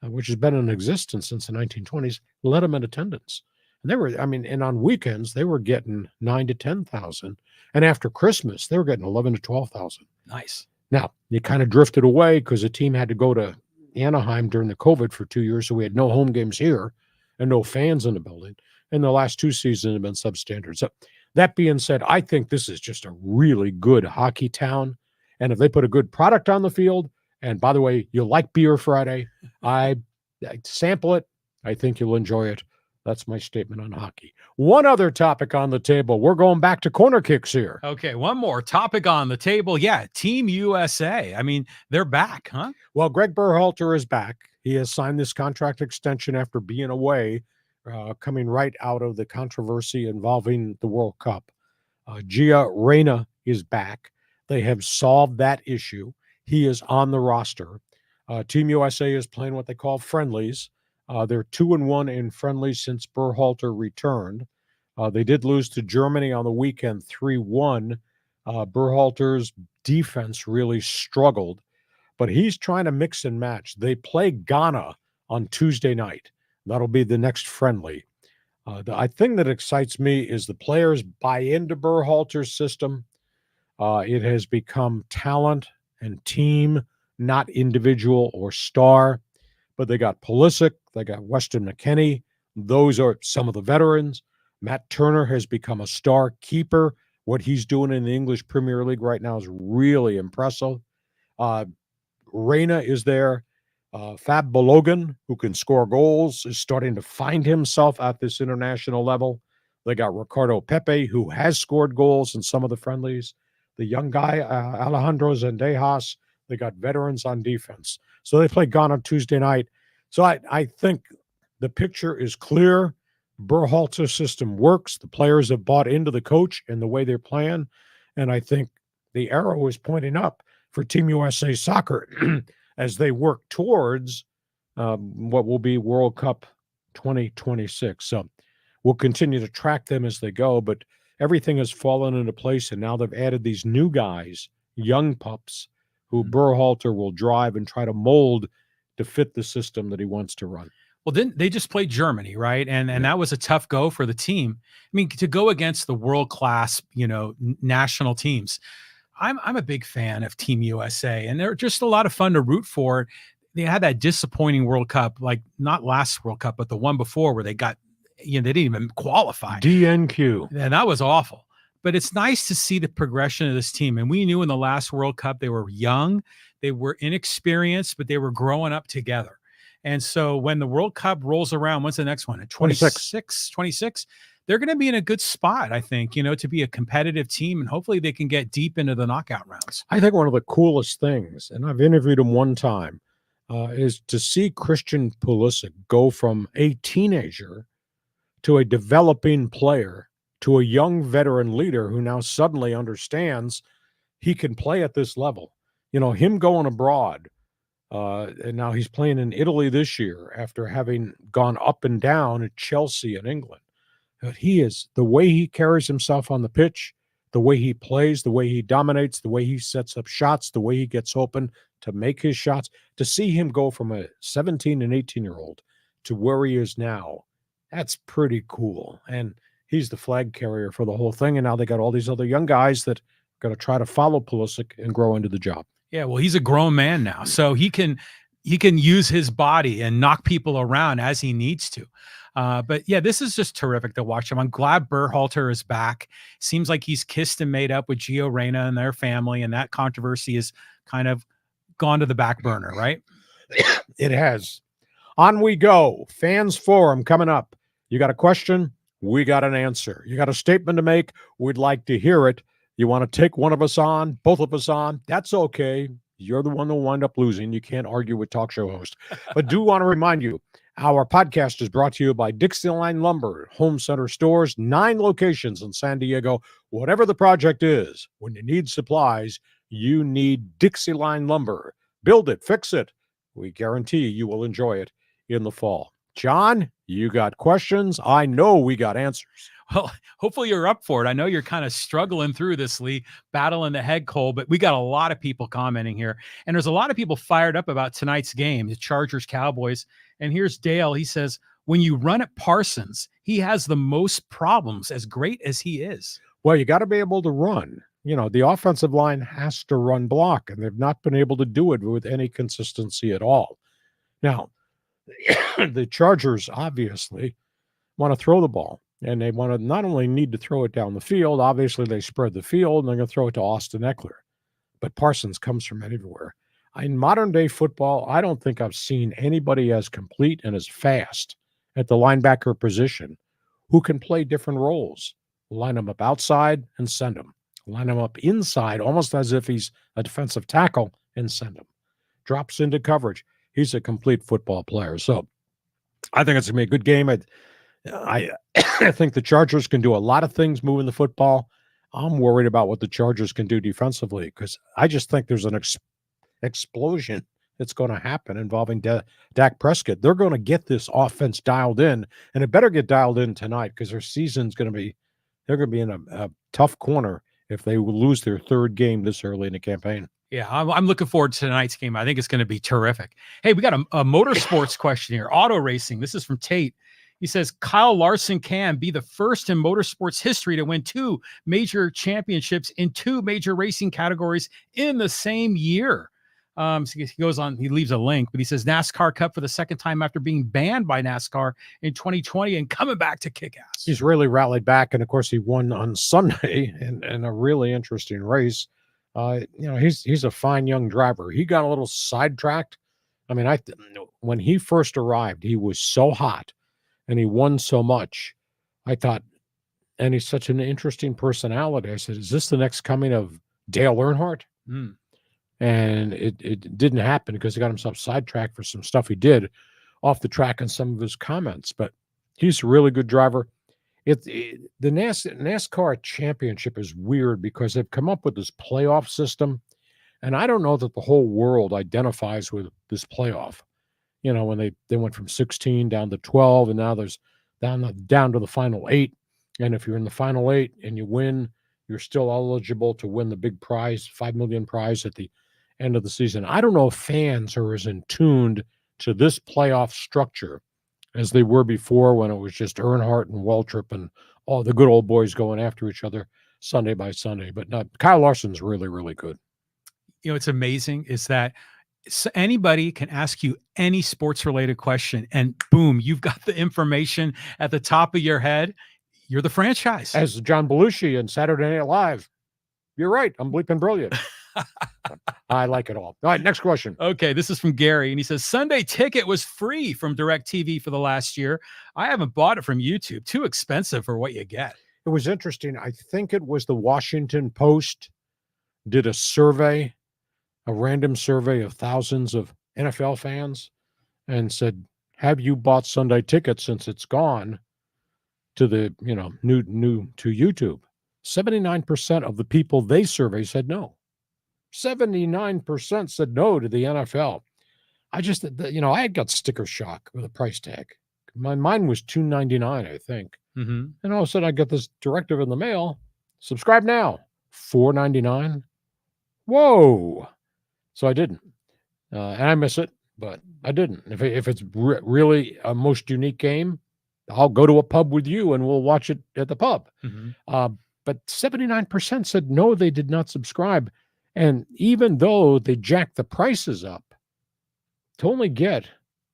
which has been in existence since the 1920s, led them in attendance. And they were, and on weekends, they were getting 9,000 to 10,000. And after Christmas, they were getting 11,000 to 12,000. Nice. Now, it kind of drifted away because the team had to go to Anaheim during the COVID for 2 years, so we had no home games here and no fans in the building. And the last 2 seasons have been substandard. So that being said, I think this is just a really good hockey town. And if they put a good product on the field, and by the way, you like Beer Friday, I sample it. I think you'll enjoy it. That's my statement on hockey. One other topic on the table. We're going back to corner kicks here. Okay, one more topic on the table. Yeah, Team USA. I mean, they're back, huh? Well, Greg Berhalter is back. He has signed this contract extension after being away, coming right out of the controversy involving the World Cup. Gia Reyna is back. They have solved that issue. He is on the roster. Team USA is playing what they call friendlies. They're 2-1 in friendlies since Berhalter returned. They did lose to Germany on the weekend 3-1. Berhalter's defense really struggled, but he's trying to mix and match. They play Ghana on Tuesday night. That'll be the next friendly. The thing that excites me is the players buy into Berhalter's system. It has become talent and team, not individual or star. But they got Pulisic, they got Weston McKennie. Those are some of the veterans. Matt Turner has become a star keeper. What he's doing in the English Premier League right now is really impressive. Reina is there. Fab Balogun, who can score goals, is starting to find himself at this international level. They got Ricardo Pepe, who has scored goals in some of the friendlies. The young guy, Alejandro Zendejas. They got veterans on defense. So they play Ghana Tuesday night. So I think the picture is clear. Berhalter's system works. The players have bought into the coach and the way they're playing. And I think the arrow is pointing up for Team USA Soccer as they work towards what will be World Cup 2026. So we'll continue to track them as they go, but everything has fallen into place, and now they've added these new guys, young pups, who Berhalter will drive and try to mold to fit the system that he wants to run. Well, then they just played Germany, right? And that was a tough go for the team. I mean, to go against the world-class, national teams. I'm a big fan of Team USA, and they're just a lot of fun to root for. They had that disappointing World Cup, like not last World Cup, but the one before where they got, they didn't even qualify. DNQ. And that was awful. But it's nice to see the progression of this team. And we knew in the last World Cup, they were young, they were inexperienced, but they were growing up together. And so when the World Cup rolls around, what's the next one? At 26, they're going to be in a good spot, I think, to be a competitive team. And hopefully they can get deep into the knockout rounds. I think one of the coolest things, and I've interviewed him one time, is to see Christian Pulisic go from a teenager to a developing player to a young veteran leader who now suddenly understands he can play at this level. Him going abroad, and now he's playing in Italy this year after having gone up and down at Chelsea in England. But the way he carries himself on the pitch, the way he plays, the way he dominates, the way he sets up shots, the way he gets open to make his shots, to see him go from a 17 and 18-year-old to where he is now, that's pretty cool. And he's the flag carrier for the whole thing. And now they got all these other young guys that are going to try to follow Pulisic and grow into the job. Yeah, well, he's a grown man now, so he can use his body and knock people around as he needs to. But yeah, this is just terrific to watch him. I'm glad Berhalter is back. Seems like he's kissed and made up with Gio Reyna and their family, and that controversy has kind of gone to the back burner, right? It has. On we go. Fans Forum coming up. You got a question? We got an answer. You got a statement to make? We'd like to hear it. You want to take one of us on, both of us on? That's okay. You're the one who'll wind up losing. You can't argue with talk show host. But do want to remind you, our podcast is brought to you by DIXIELINE Lumber, Home Center Stores, 9 locations in San Diego. Whatever the project is, when you need supplies, you need DIXIELINE Lumber. Build it, fix it. We guarantee you will enjoy it in the fall. John, you got questions? I know we got answers. Well, hopefully you're up for it. I know you're kind of struggling through this, Lee, battling the head cold, but we got a lot of people commenting here. And there's a lot of people fired up about tonight's game, the Chargers-Cowboys. And here's Dale. He says, when you run at Parsons, he has the most problems, as great as he is. Well, you got to be able to run. The offensive line has to run block, and they've not been able to do it with any consistency at all. Now, the Chargers obviously want to throw the ball, and they want to not only need to throw it down the field, obviously they spread the field, and they're going to throw it to Austin Eckler. But Parsons comes from everywhere. In modern-day football, I don't think I've seen anybody as complete and as fast at the linebacker position who can play different roles. Line him up outside and send him. Line him up inside, almost as if he's a defensive tackle, and send him. Drops into coverage. He's a complete football player. So I think it's going to be a good game. I think the Chargers can do a lot of things moving the football. I'm worried about what the Chargers can do defensively because I just think there's an explosion that's going to happen involving Dak Prescott. They're going to get this offense dialed in, and it better get dialed in tonight because their season's going to be – they're going to be in a tough corner if they lose their third game this early in the campaign. Yeah, I'm looking forward to tonight's game. I think it's going to be terrific. Hey, we got a motorsports question here. Auto racing. This is from Tate. He says Kyle Larson can be the first in motorsports history to win 2 major championships in 2 major racing categories in the same year. So he goes on, he leaves a link, but he says NASCAR Cup for the second time after being banned by NASCAR in 2020 and coming back to kick ass. He's really rallied back, and of course he won on Sunday in a really interesting race. He's a fine young driver. He got a little sidetracked. I mean, when he first arrived, he was so hot and he won so much. I thought, and he's such an interesting personality. I said, is this the next coming of Dale Earnhardt? Mm. And it didn't happen because he got himself sidetracked for some stuff he did off the track and some of his comments. But he's a really good driver. The NASCAR championship is weird because they've come up with this playoff system, and I don't know that the whole world identifies with this playoff. You know, when they went from 16 down to 12, and now there's down to the final 8. And if you're in the final 8 and you win, you're still eligible to win the big prize, $5 million prize at the end of the season. I don't know if fans are as in tuned to this playoff structure as they were before, when it was just Earnhardt and Waltrip and all the good old boys going after each other Sunday by Sunday. But Kyle Larson's really, really good. You know, it's amazing is that anybody can ask you any sports related question and boom, you've got the information at the top of your head. You're the franchise. As John Belushi in Saturday Night Live. You're right. I'm bleeping brilliant. I like it all. All right, next question. Okay, this is from Gary, and he says, Sunday Ticket was free from DirecTV for the last year. I haven't bought it from YouTube. Too expensive for what you get. It was interesting. I think it was the Washington Post did a survey, a random survey of thousands of NFL fans, and said, have you bought Sunday Ticket since it's gone to the, new to YouTube? 79% of the people they surveyed said no. 79% said no to the NFL. I had got sticker shock with a price tag. Mine was $2.99, I think. Mm-hmm. And all of a sudden I got this directive in the mail. Subscribe now. $4.99. Whoa. So I didn't. And I miss it, but I didn't. If it's really a most unique game, I'll go to a pub with you and we'll watch it at the pub. Mm-hmm. But 79% said no, they did not subscribe. And even though they jacked the prices up to only get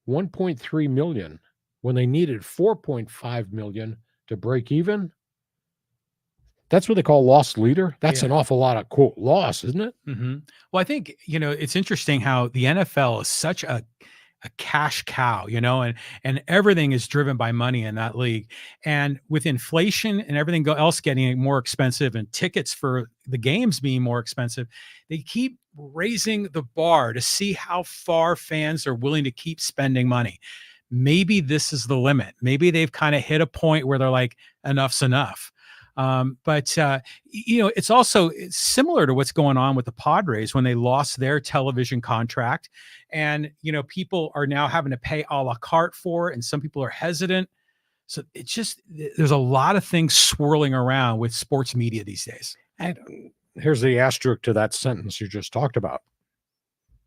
1.3 million when they needed 4.5 million to break even, that's what they call loss leader. That's an awful lot of, quote, loss, isn't it? Mm-hmm. Well, I think, it's interesting how the NFL is such a cash cow, and everything is driven by money in that league. And with inflation and everything else getting more expensive and tickets for the games being more expensive, they keep raising the bar to see how far fans are willing to keep spending money. Maybe this is the limit. Maybe they've kind of hit a point where they're like, enough's enough. But it's similar to what's going on with the Padres when they lost their television contract, and, people are now having to pay a la carte for it, and some people are hesitant. So there's a lot of things swirling around with sports media these days. And here's the asterisk to that sentence you just talked about.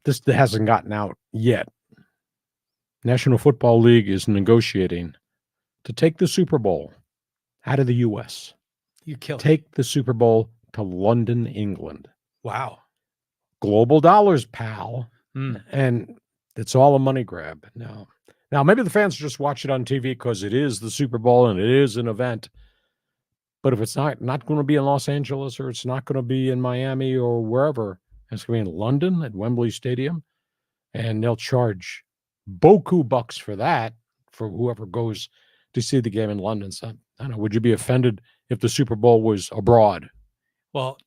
This hasn't gotten out yet. National Football League is negotiating to take the Super Bowl out of the U.S. You killed it. Take the Super Bowl to London, England. Wow. Global dollars, pal. And it's all a money grab. Now, maybe the fans just watch it on TV because it is the Super Bowl and it is an event. But if it's not going to be in Los Angeles, or it's not going to be in Miami or wherever, it's going to be in London at Wembley Stadium. And they'll charge beaucoup bucks for that, for whoever goes to see the game in London. So, I don't know, would you be offended if the Super Bowl was abroad? Well,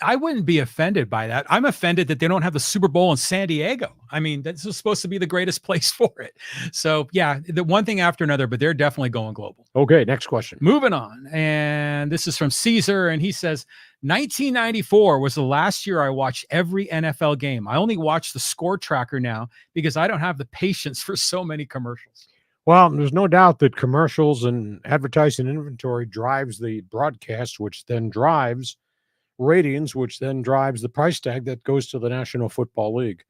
I wouldn't be offended by that. I'm offended that they don't have the Super Bowl in San Diego. I mean, that's supposed to be the greatest place for it. So, yeah, the one thing after another, but they're definitely going global. Okay, next question. Moving on. And this is from Caesar, and he says, 1994 was the last year I watched every NFL game. I only watch the score tracker now because I don't have the patience for so many commercials. Well, there's no doubt that commercials and advertising inventory drives the broadcast, which then drives ratings, which then drives the price tag that goes to the National Football League.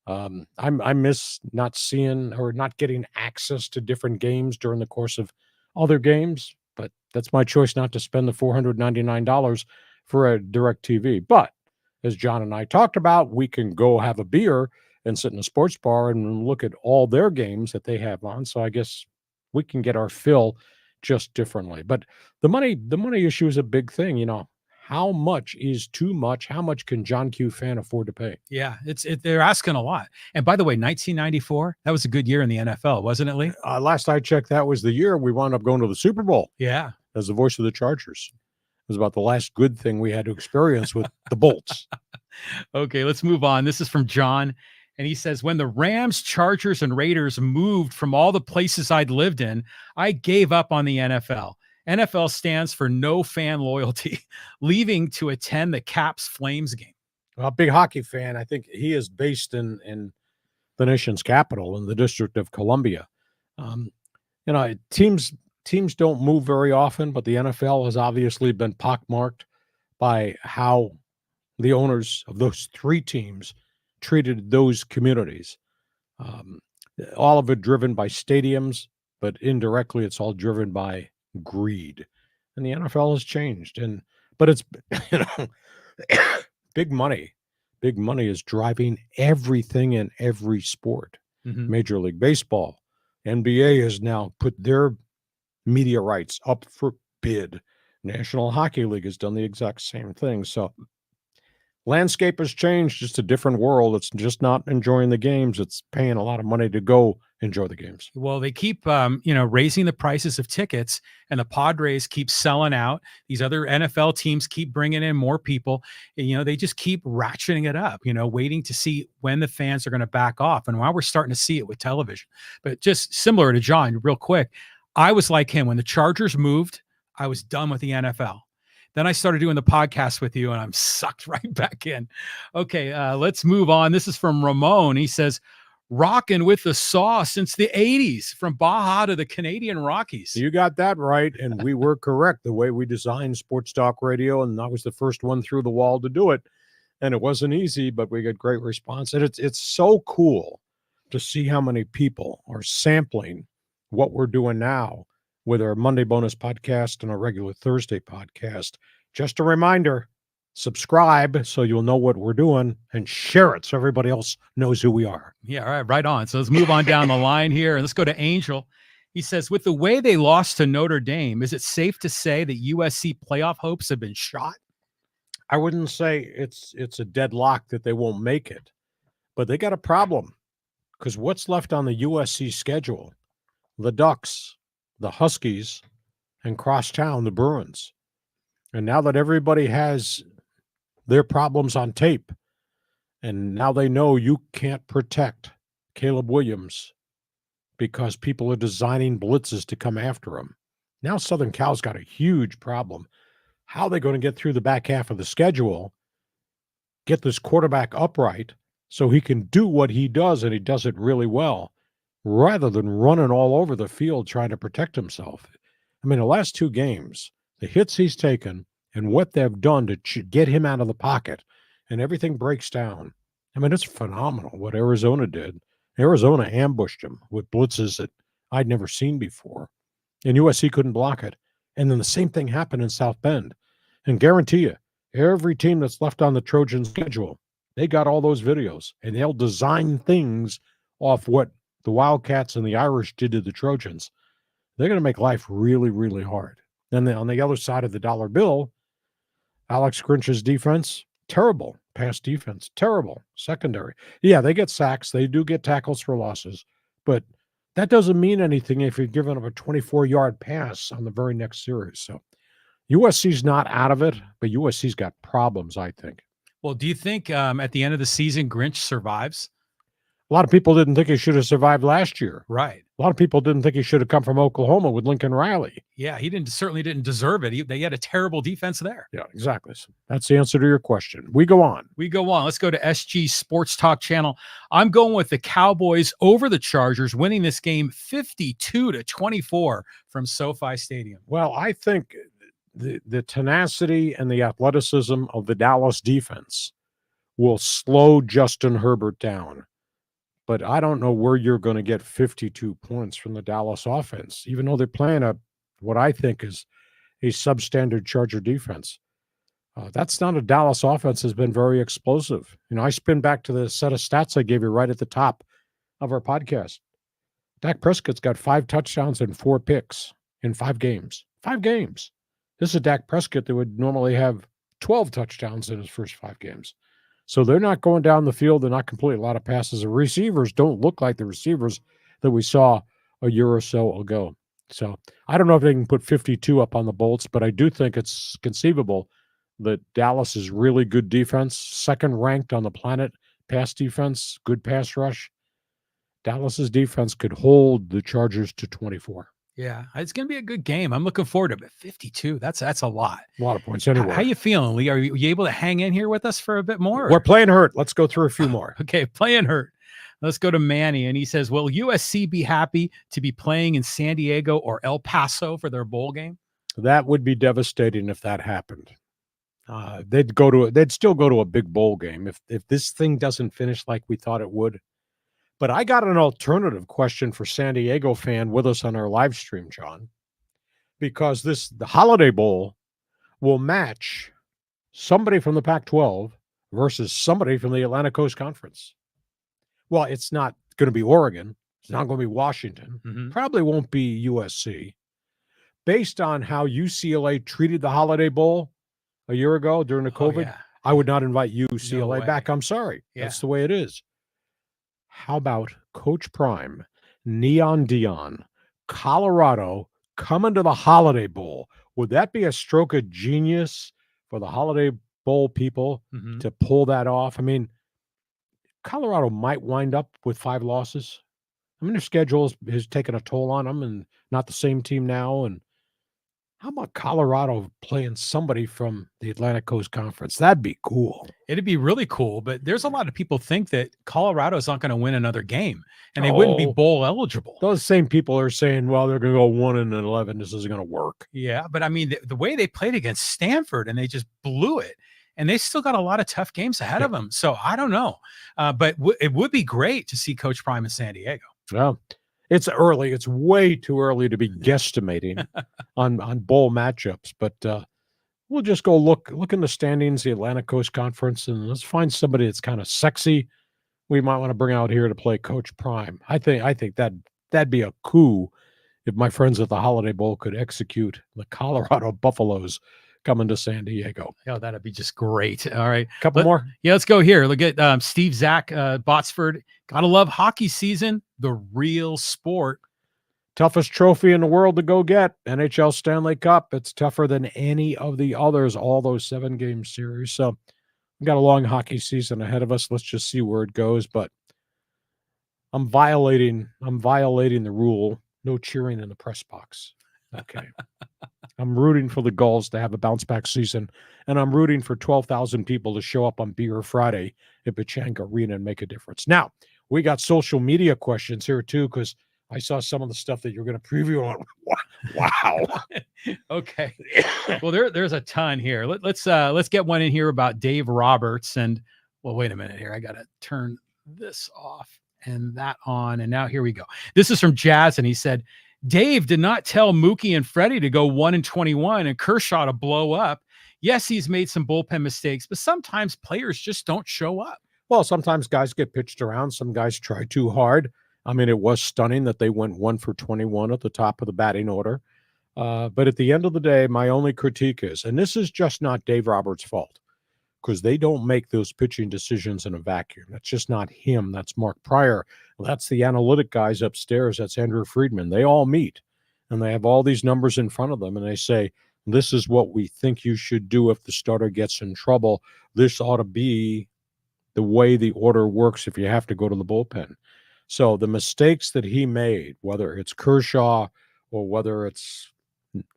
I miss not seeing or not getting access to different games during the course of other games, but that's my choice not to spend the $499 for a DirecTV. But as John and I talked about, we can go have a beer and sit in a sports bar and look at all their games that they have on. So I guess we can get our fill just differently. But the money issue is a big thing. You know, how much is too much? How much can John Q. Fan afford to pay? Yeah, they're asking a lot. And by the way, 1994, that was a good year in the NFL, wasn't it, Lee? Last I checked, that was the year we wound up going to the Super Bowl. Yeah. As the voice of the Chargers. It was about the last good thing we had to experience with the Bolts. Okay, let's move on. This is from John. And he says, when the Rams, Chargers, and Raiders moved from all the places I'd lived in, I gave up on the NFL. NFL stands for no fan loyalty, leaving to attend the Caps Flames game. Well, a big hockey fan. I think he is based in the nation's capital, in the District of Columbia. You know, teams don't move very often, but the NFL has obviously been pockmarked by how the owners of those three teams treated those communities. All of it driven by stadiums, but indirectly it's all driven by greed. And the NFL has changed. But it's, you know, big money. Big money is driving everything in every sport. Major League Baseball, NBA has now put their media rights up for bid. National Hockey League has done the exact same thing. So landscape has changed, just a different world. It's just not enjoying the games. It's paying a lot of money to go enjoy the games. Well, they keep, raising the prices of tickets, and the Padres keep selling out. These other NFL teams keep bringing in more people. And, you know, they just keep ratcheting it up, you know, waiting to see when the fans are going to back off. And while we're starting to see it with television, but just similar to John, real quick, I was like him. When the Chargers moved, I was done with the NFL. Then I started doing the podcast with you, and I'm sucked right back in. Okay, let's move on. This is from Ramon. He says, rocking with the saw since the 80s, from Baja to the Canadian Rockies. You got that right, and we were correct the way we designed Sports Talk Radio, and I was the first one through the wall to do it. And it wasn't easy, but we got great response. And it's so cool to see how many people are sampling what we're doing now with our Monday bonus podcast and our regular Thursday podcast. Just a reminder, subscribe so you'll know what we're doing, and share it so everybody else knows who we are. Yeah, all right, right on. So let's move on down the line here, and let's go to Angel. He says, with the way they lost to Notre Dame, is it safe to say that USC playoff hopes have been shot? I wouldn't say it's a deadlock that they won't make it, but they got a problem, because what's left on the USC schedule? The Ducks, the Huskies, and crosstown, the Bruins. And now that everybody has their problems on tape, and now they know you can't protect Caleb Williams because people are designing blitzes to come after him. Now Southern Cal's got a huge problem. How are they going to get through the back half of the schedule, get this quarterback upright so he can do what he does, and he does it really well, rather than running all over the field trying to protect himself? I mean, the last two games, the hits he's taken and what they've done to get him out of the pocket, and everything breaks down. I mean, it's phenomenal what Arizona did. Arizona ambushed him with blitzes that I'd never seen before, and USC couldn't block it. And then the same thing happened in South Bend. And guarantee you, every team that's left on the Trojan schedule, they got all those videos, and they'll design things off what the Wildcats and the Irish did to the Trojans. They're going to make life really, really hard. Then on the other side of the dollar bill, Alex Grinch's defense, terrible. Pass defense, terrible. Secondary. Yeah, they get sacks. They do get tackles for losses. But that doesn't mean anything if you're giving up a 24-yard pass on the very next series. So USC's not out of it, but USC's got problems, I think. Well, do you think at the end of the season, Grinch survives? A lot of people didn't think he should have survived last year. Right. A lot of people didn't think he should have come from Oklahoma with Lincoln Riley. Yeah, he certainly didn't deserve it. They had a terrible defense there. Yeah, exactly. So that's the answer to your question. We go on. Let's go to SG Sports Talk Channel. I'm going with the Cowboys over the Chargers, winning this game 52-24 from SoFi Stadium. Well, I think the tenacity and the athleticism of the Dallas defense will slow Justin Herbert down. But I don't know where you're going to get 52 points from the Dallas offense, even though they're playing what I think is a substandard Charger defense. That's not a Dallas offense has been very explosive. I spin back to the set of stats I gave you right at the top of our podcast. Dak Prescott's got 5 touchdowns and 4 picks in 5 games. 5 games. This is a Dak Prescott that would normally have 12 touchdowns in his first 5 games. So they're not going down the field. They're not completing a lot of passes. The receivers don't look like the receivers that we saw a year or so ago. So I don't know if they can put 52 up on the Bolts, but I do think it's conceivable that Dallas is really good defense, second ranked on the planet, pass defense, good pass rush. Dallas's defense could hold the Chargers to 24. Yeah, it's going to be a good game. I'm looking forward to it. 52, that's a lot. A lot of points anyway. How you feeling, Lee? Are you able to hang in here with us for a bit more? We're playing hurt. Let's go through a few more. Okay, playing hurt. Let's go to Manny, and he says, will USC be happy to be playing in San Diego or El Paso for their bowl game? That would be devastating if that happened. They'd still go to a big bowl game if this thing doesn't finish like we thought it would. But I got an alternative question for San Diego fan with us on our live stream, John, because the Holiday Bowl will match somebody from the Pac-12 versus somebody from the Atlantic Coast Conference. Well, it's not going to be Oregon. It's not going to be Washington. Mm-hmm. Probably won't be USC. Based on how UCLA treated the Holiday Bowl a year ago during the COVID, I would not invite UCLA back. I'm sorry. Yeah. That's the way it is. How about Coach Prime, Neon Dion, Colorado coming to the Holiday Bowl? Would that be a stroke of genius for the Holiday Bowl people to pull that off? I mean, Colorado might wind up with 5 losses. I mean, their schedule has taken a toll on them and not the same team now. And how about Colorado playing somebody from the Atlantic Coast Conference? That'd be cool. It'd be really cool, but there's a lot of people think that Colorado's not going to win another game, and they wouldn't be bowl eligible. Those same people are saying, well, they're going to go 1-11. This isn't going to work. Yeah, but I mean, the way they played against Stanford, and they just blew it, and they still got a lot of tough games ahead of them. So I don't know, but it would be great to see Coach Prime in San Diego. Well, it's early. It's way too early to be guesstimating on bowl matchups. But we'll just go look in the standings, the Atlantic Coast Conference, and let's find somebody that's kind of sexy. We might want to bring out here to play Coach Prime. I think that'd be a coup if my friends at the Holiday Bowl could execute the Colorado Buffaloes coming to San Diego. Oh, that'd be just great. All right. Couple more. Yeah, let's go here. Look at Steve Zach Botsford. Gotta love hockey season, the real sport. Toughest trophy in the world to go get, NHL Stanley Cup. It's tougher than any of the others, all those 7-game series. So we've got a long hockey season ahead of us. Let's just see where it goes. But I'm violating the rule. No cheering in the press box. Okay. I'm rooting for the Gulls to have a bounce-back season, and I'm rooting for 12,000 people to show up on Beer Friday at Pechanga Arena and make a difference. Now, we got social media questions here, too, because I saw some of the stuff that you're going to preview on. Wow. Okay. Well, there's a ton here. Let's get one in here about Dave Roberts. And, well, wait a minute here. I got to turn this off and that on. And now here we go. This is from Jazz, and he said, Dave did not tell Mookie and Freddie to go 1-21 and Kershaw to blow up. Yes, he's made some bullpen mistakes, but sometimes players just don't show up. Well, sometimes guys get pitched around. Some guys try too hard. I mean, it was stunning that they went 1-for-21 at the top of the batting order. But at the end of the day, my only critique is, and this is just not Dave Roberts' fault, because they don't make those pitching decisions in a vacuum. That's just not him. That's Mark Pryor. That's the analytic guys upstairs. That's Andrew Friedman. They all meet, and they have all these numbers in front of them, and they say, this is what we think you should do if the starter gets in trouble. This ought to be the way the order works if you have to go to the bullpen. So the mistakes that he made, whether it's Kershaw or whether it's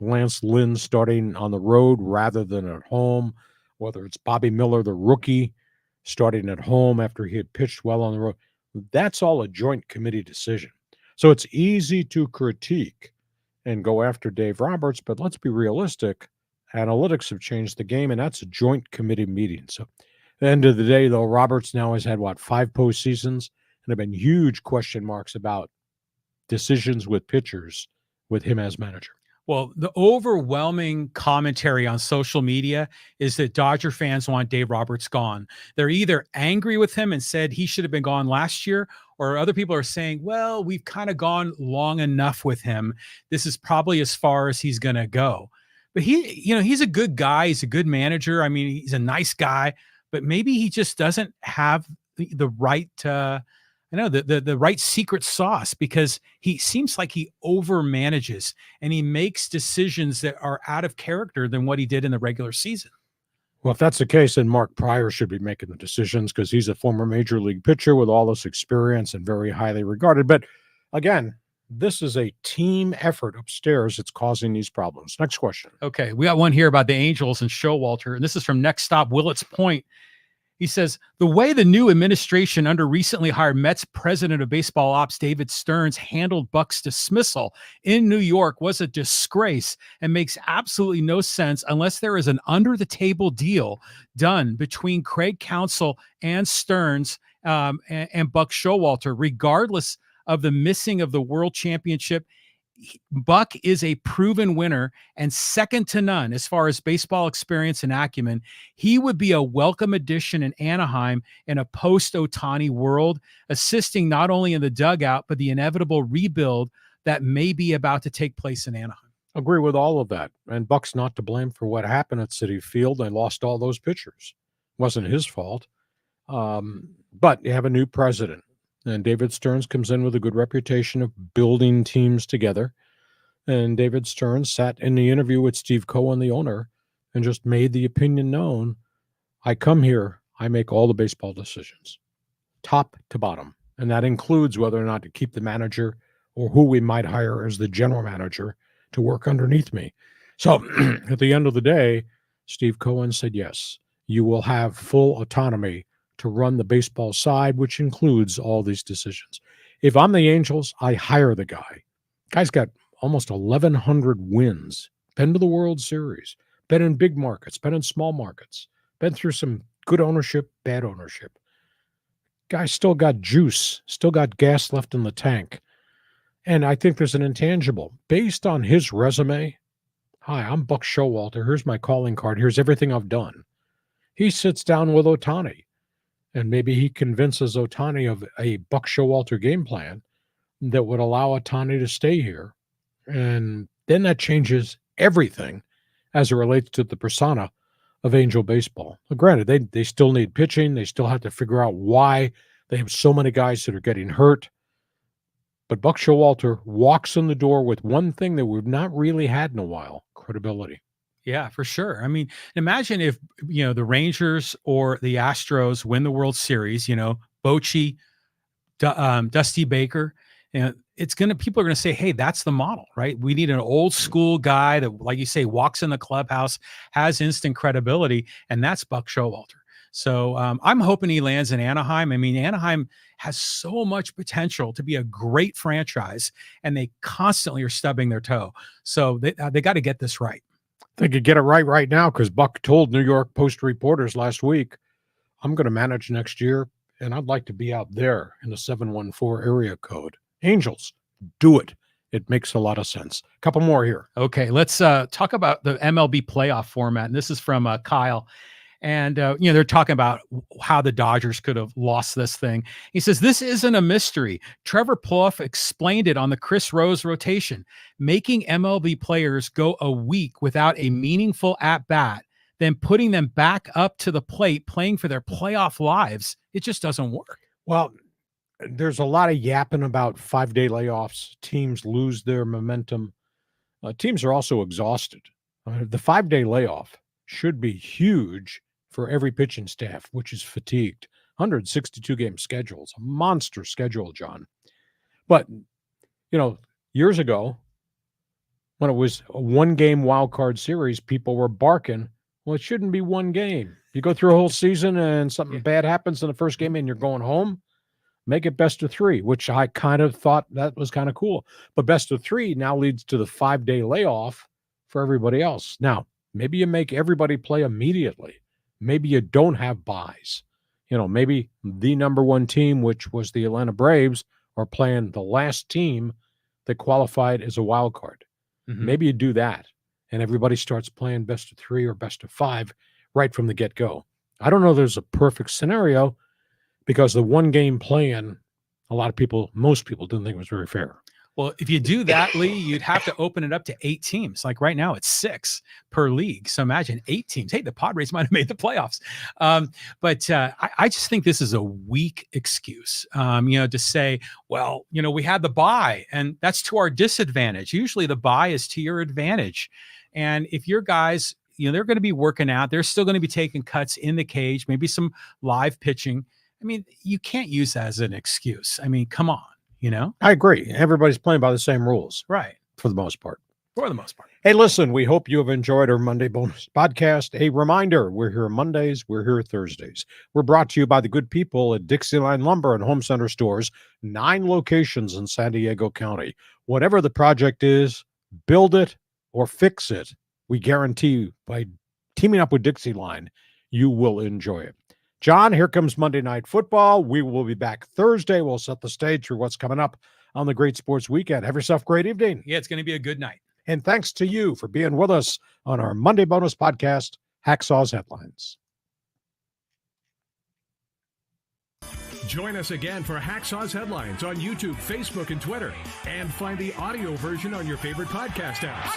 Lance Lynn starting on the road rather than at home, whether it's Bobby Miller, the rookie, starting at home after he had pitched well on the road, that's all a joint committee decision. So it's easy to critique and go after Dave Roberts, but let's be realistic. Analytics have changed the game, and that's a joint committee meeting. So at the end of the day, though, Roberts now has had, 5 postseasons, and there have been huge question marks about decisions with pitchers with him as manager. Well, the overwhelming commentary on social media is that Dodger fans want Dave Roberts gone. They're either angry with him and said he should have been gone last year, or other people are saying, well, we've kind of gone long enough with him. This is probably as far as he's going to go. But he's a good guy. He's a good manager. I mean, he's a nice guy, but maybe he just doesn't have the right the right secret sauce, because he seems like he over manages and he makes decisions that are out of character than what he did in the regular season. Well, if that's the case, then Mark Pryor should be making the decisions, because he's a former major league pitcher with all this experience and very highly regarded. But again, this is a team effort upstairs that's causing these problems. Next question. Okay, we got one here about the Angels and Showalter, and this is from Next Stop Willets Point. He says, the way the new administration under recently hired Mets president of baseball ops, David Stearns, handled Buck's dismissal in New York was a disgrace and makes absolutely no sense unless there is an under-the-table deal done between Craig Counsell and Stearns and Buck Showalter, regardless of the missing of the World Championship. Buck is a proven winner and second to none as far as baseball experience and acumen. He would be a welcome addition in Anaheim in a post-Ohtani world, assisting not only in the dugout, but the inevitable rebuild that may be about to take place in Anaheim. Agree with all of that. And Buck's not to blame for what happened at Citi Field. They lost all those pitchers. It wasn't his fault. But you have a new president. And David Stearns comes in with a good reputation of building teams together. And David Stearns sat in the interview with Steve Cohen, the owner, and just made the opinion known. I come here, I make all the baseball decisions, top to bottom. And that includes whether or not to keep the manager or who we might hire as the general manager to work underneath me. So at the end of the day, Steve Cohen said, yes, you will have full autonomy to run the baseball side, which includes all these decisions. If I'm the Angels, I hire the guy. Guy's got almost 1,100 wins, been to the World Series, been in big markets, been in small markets, been through some good ownership, bad ownership. Guy's still got juice, still got gas left in the tank. And I think there's an intangible. Based on his resume, hi, I'm Buck Showalter. Here's my calling card. Here's everything I've done. He sits down with Ohtani. And maybe he convinces Ohtani of a Buck Showalter game plan that would allow Ohtani to stay here. And then that changes everything as it relates to the persona of Angel baseball. Now, granted, they still need pitching. They still have to figure out why they have so many guys that are getting hurt. But Buck Showalter walks in the door with one thing that we've not really had in a while: credibility. Yeah, for sure. I mean, imagine if, the Rangers or the Astros win the World Series, Bochy, Dusty Baker, and people are going to say, hey, that's the model, right? We need an old school guy that, like you say, walks in the clubhouse, has instant credibility, and that's Buck Showalter. So I'm hoping he lands in Anaheim. I mean, Anaheim has so much potential to be a great franchise, and they constantly are stubbing their toe. So they got to get this right. They could get it right now, because Buck told New York Post reporters last week, I'm going to manage next year, and I'd like to be out there in the 714 area code. Angels, do it. It makes a lot of sense. A couple more here. Okay, let's talk about the MLB playoff format. And this is from Kyle. And, they're talking about how the Dodgers could have lost this thing. He says, this isn't a mystery. Trevor Plouffe explained it on the Chris Rose rotation. Making MLB players go a week without a meaningful at-bat, then putting them back up to the plate, playing for their playoff lives, it just doesn't work. Well, there's a lot of yapping about 5-day layoffs. Teams lose their momentum. Teams are also exhausted. The 5-day layoff should be huge for every pitching staff, which is fatigued. 162 game schedules, a monster schedule, John. But, years ago, when it was a 1-game wild card series, people were barking, well, it shouldn't be 1 game. You go through a whole season and something bad happens in the first game and you're going home, make it best of 3, which I kind of thought that was kind of cool. But best of 3 now leads to the 5-day layoff for everybody else. Now, Maybe you make everybody play immediately. Maybe you don't have buys. Maybe the number one team, which was the Atlanta Braves, are playing the last team that qualified as a wild card. Mm-hmm. Maybe you do that, and everybody starts playing best of 3 or best of 5 right from the get-go. I don't know there's a perfect scenario because the one-game plan, most people didn't think it was very fair. Well, if you do that, Lee, you'd have to open it up to 8 teams. Like right now, it's 6 per league. So imagine 8 teams. Hey, the Padres might have made the playoffs. But I just think this is a weak excuse, to say, well, we had the bye, and that's to our disadvantage. Usually the bye is to your advantage. And if your guys, they're going to be working out, they're still going to be taking cuts in the cage, maybe some live pitching. I mean, you can't use that as an excuse. I mean, come on. I agree. Everybody's playing by the same rules. Right. For the most part. Hey, listen, we hope you have enjoyed our Monday bonus podcast. A reminder, we're here Mondays, we're here Thursdays. We're brought to you by the good people at DIXIELINE Lumber and Home Center Stores, 9 locations in San Diego County. Whatever the project is, build it or fix it. We guarantee by teaming up with DIXIELINE, you will enjoy it. John, here comes Monday Night Football. We will be back Thursday. We'll set the stage for what's coming up on the Great Sports Weekend. Have yourself a great evening. Yeah, it's going to be a good night. And thanks to you for being with us on our Monday bonus podcast, Hacksaw's Headlines. Join us again for Hacksaw's Headlines on YouTube, Facebook, and Twitter. And find the audio version on your favorite podcast apps.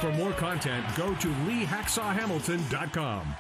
For more content, go to LeeHacksawHamilton.com.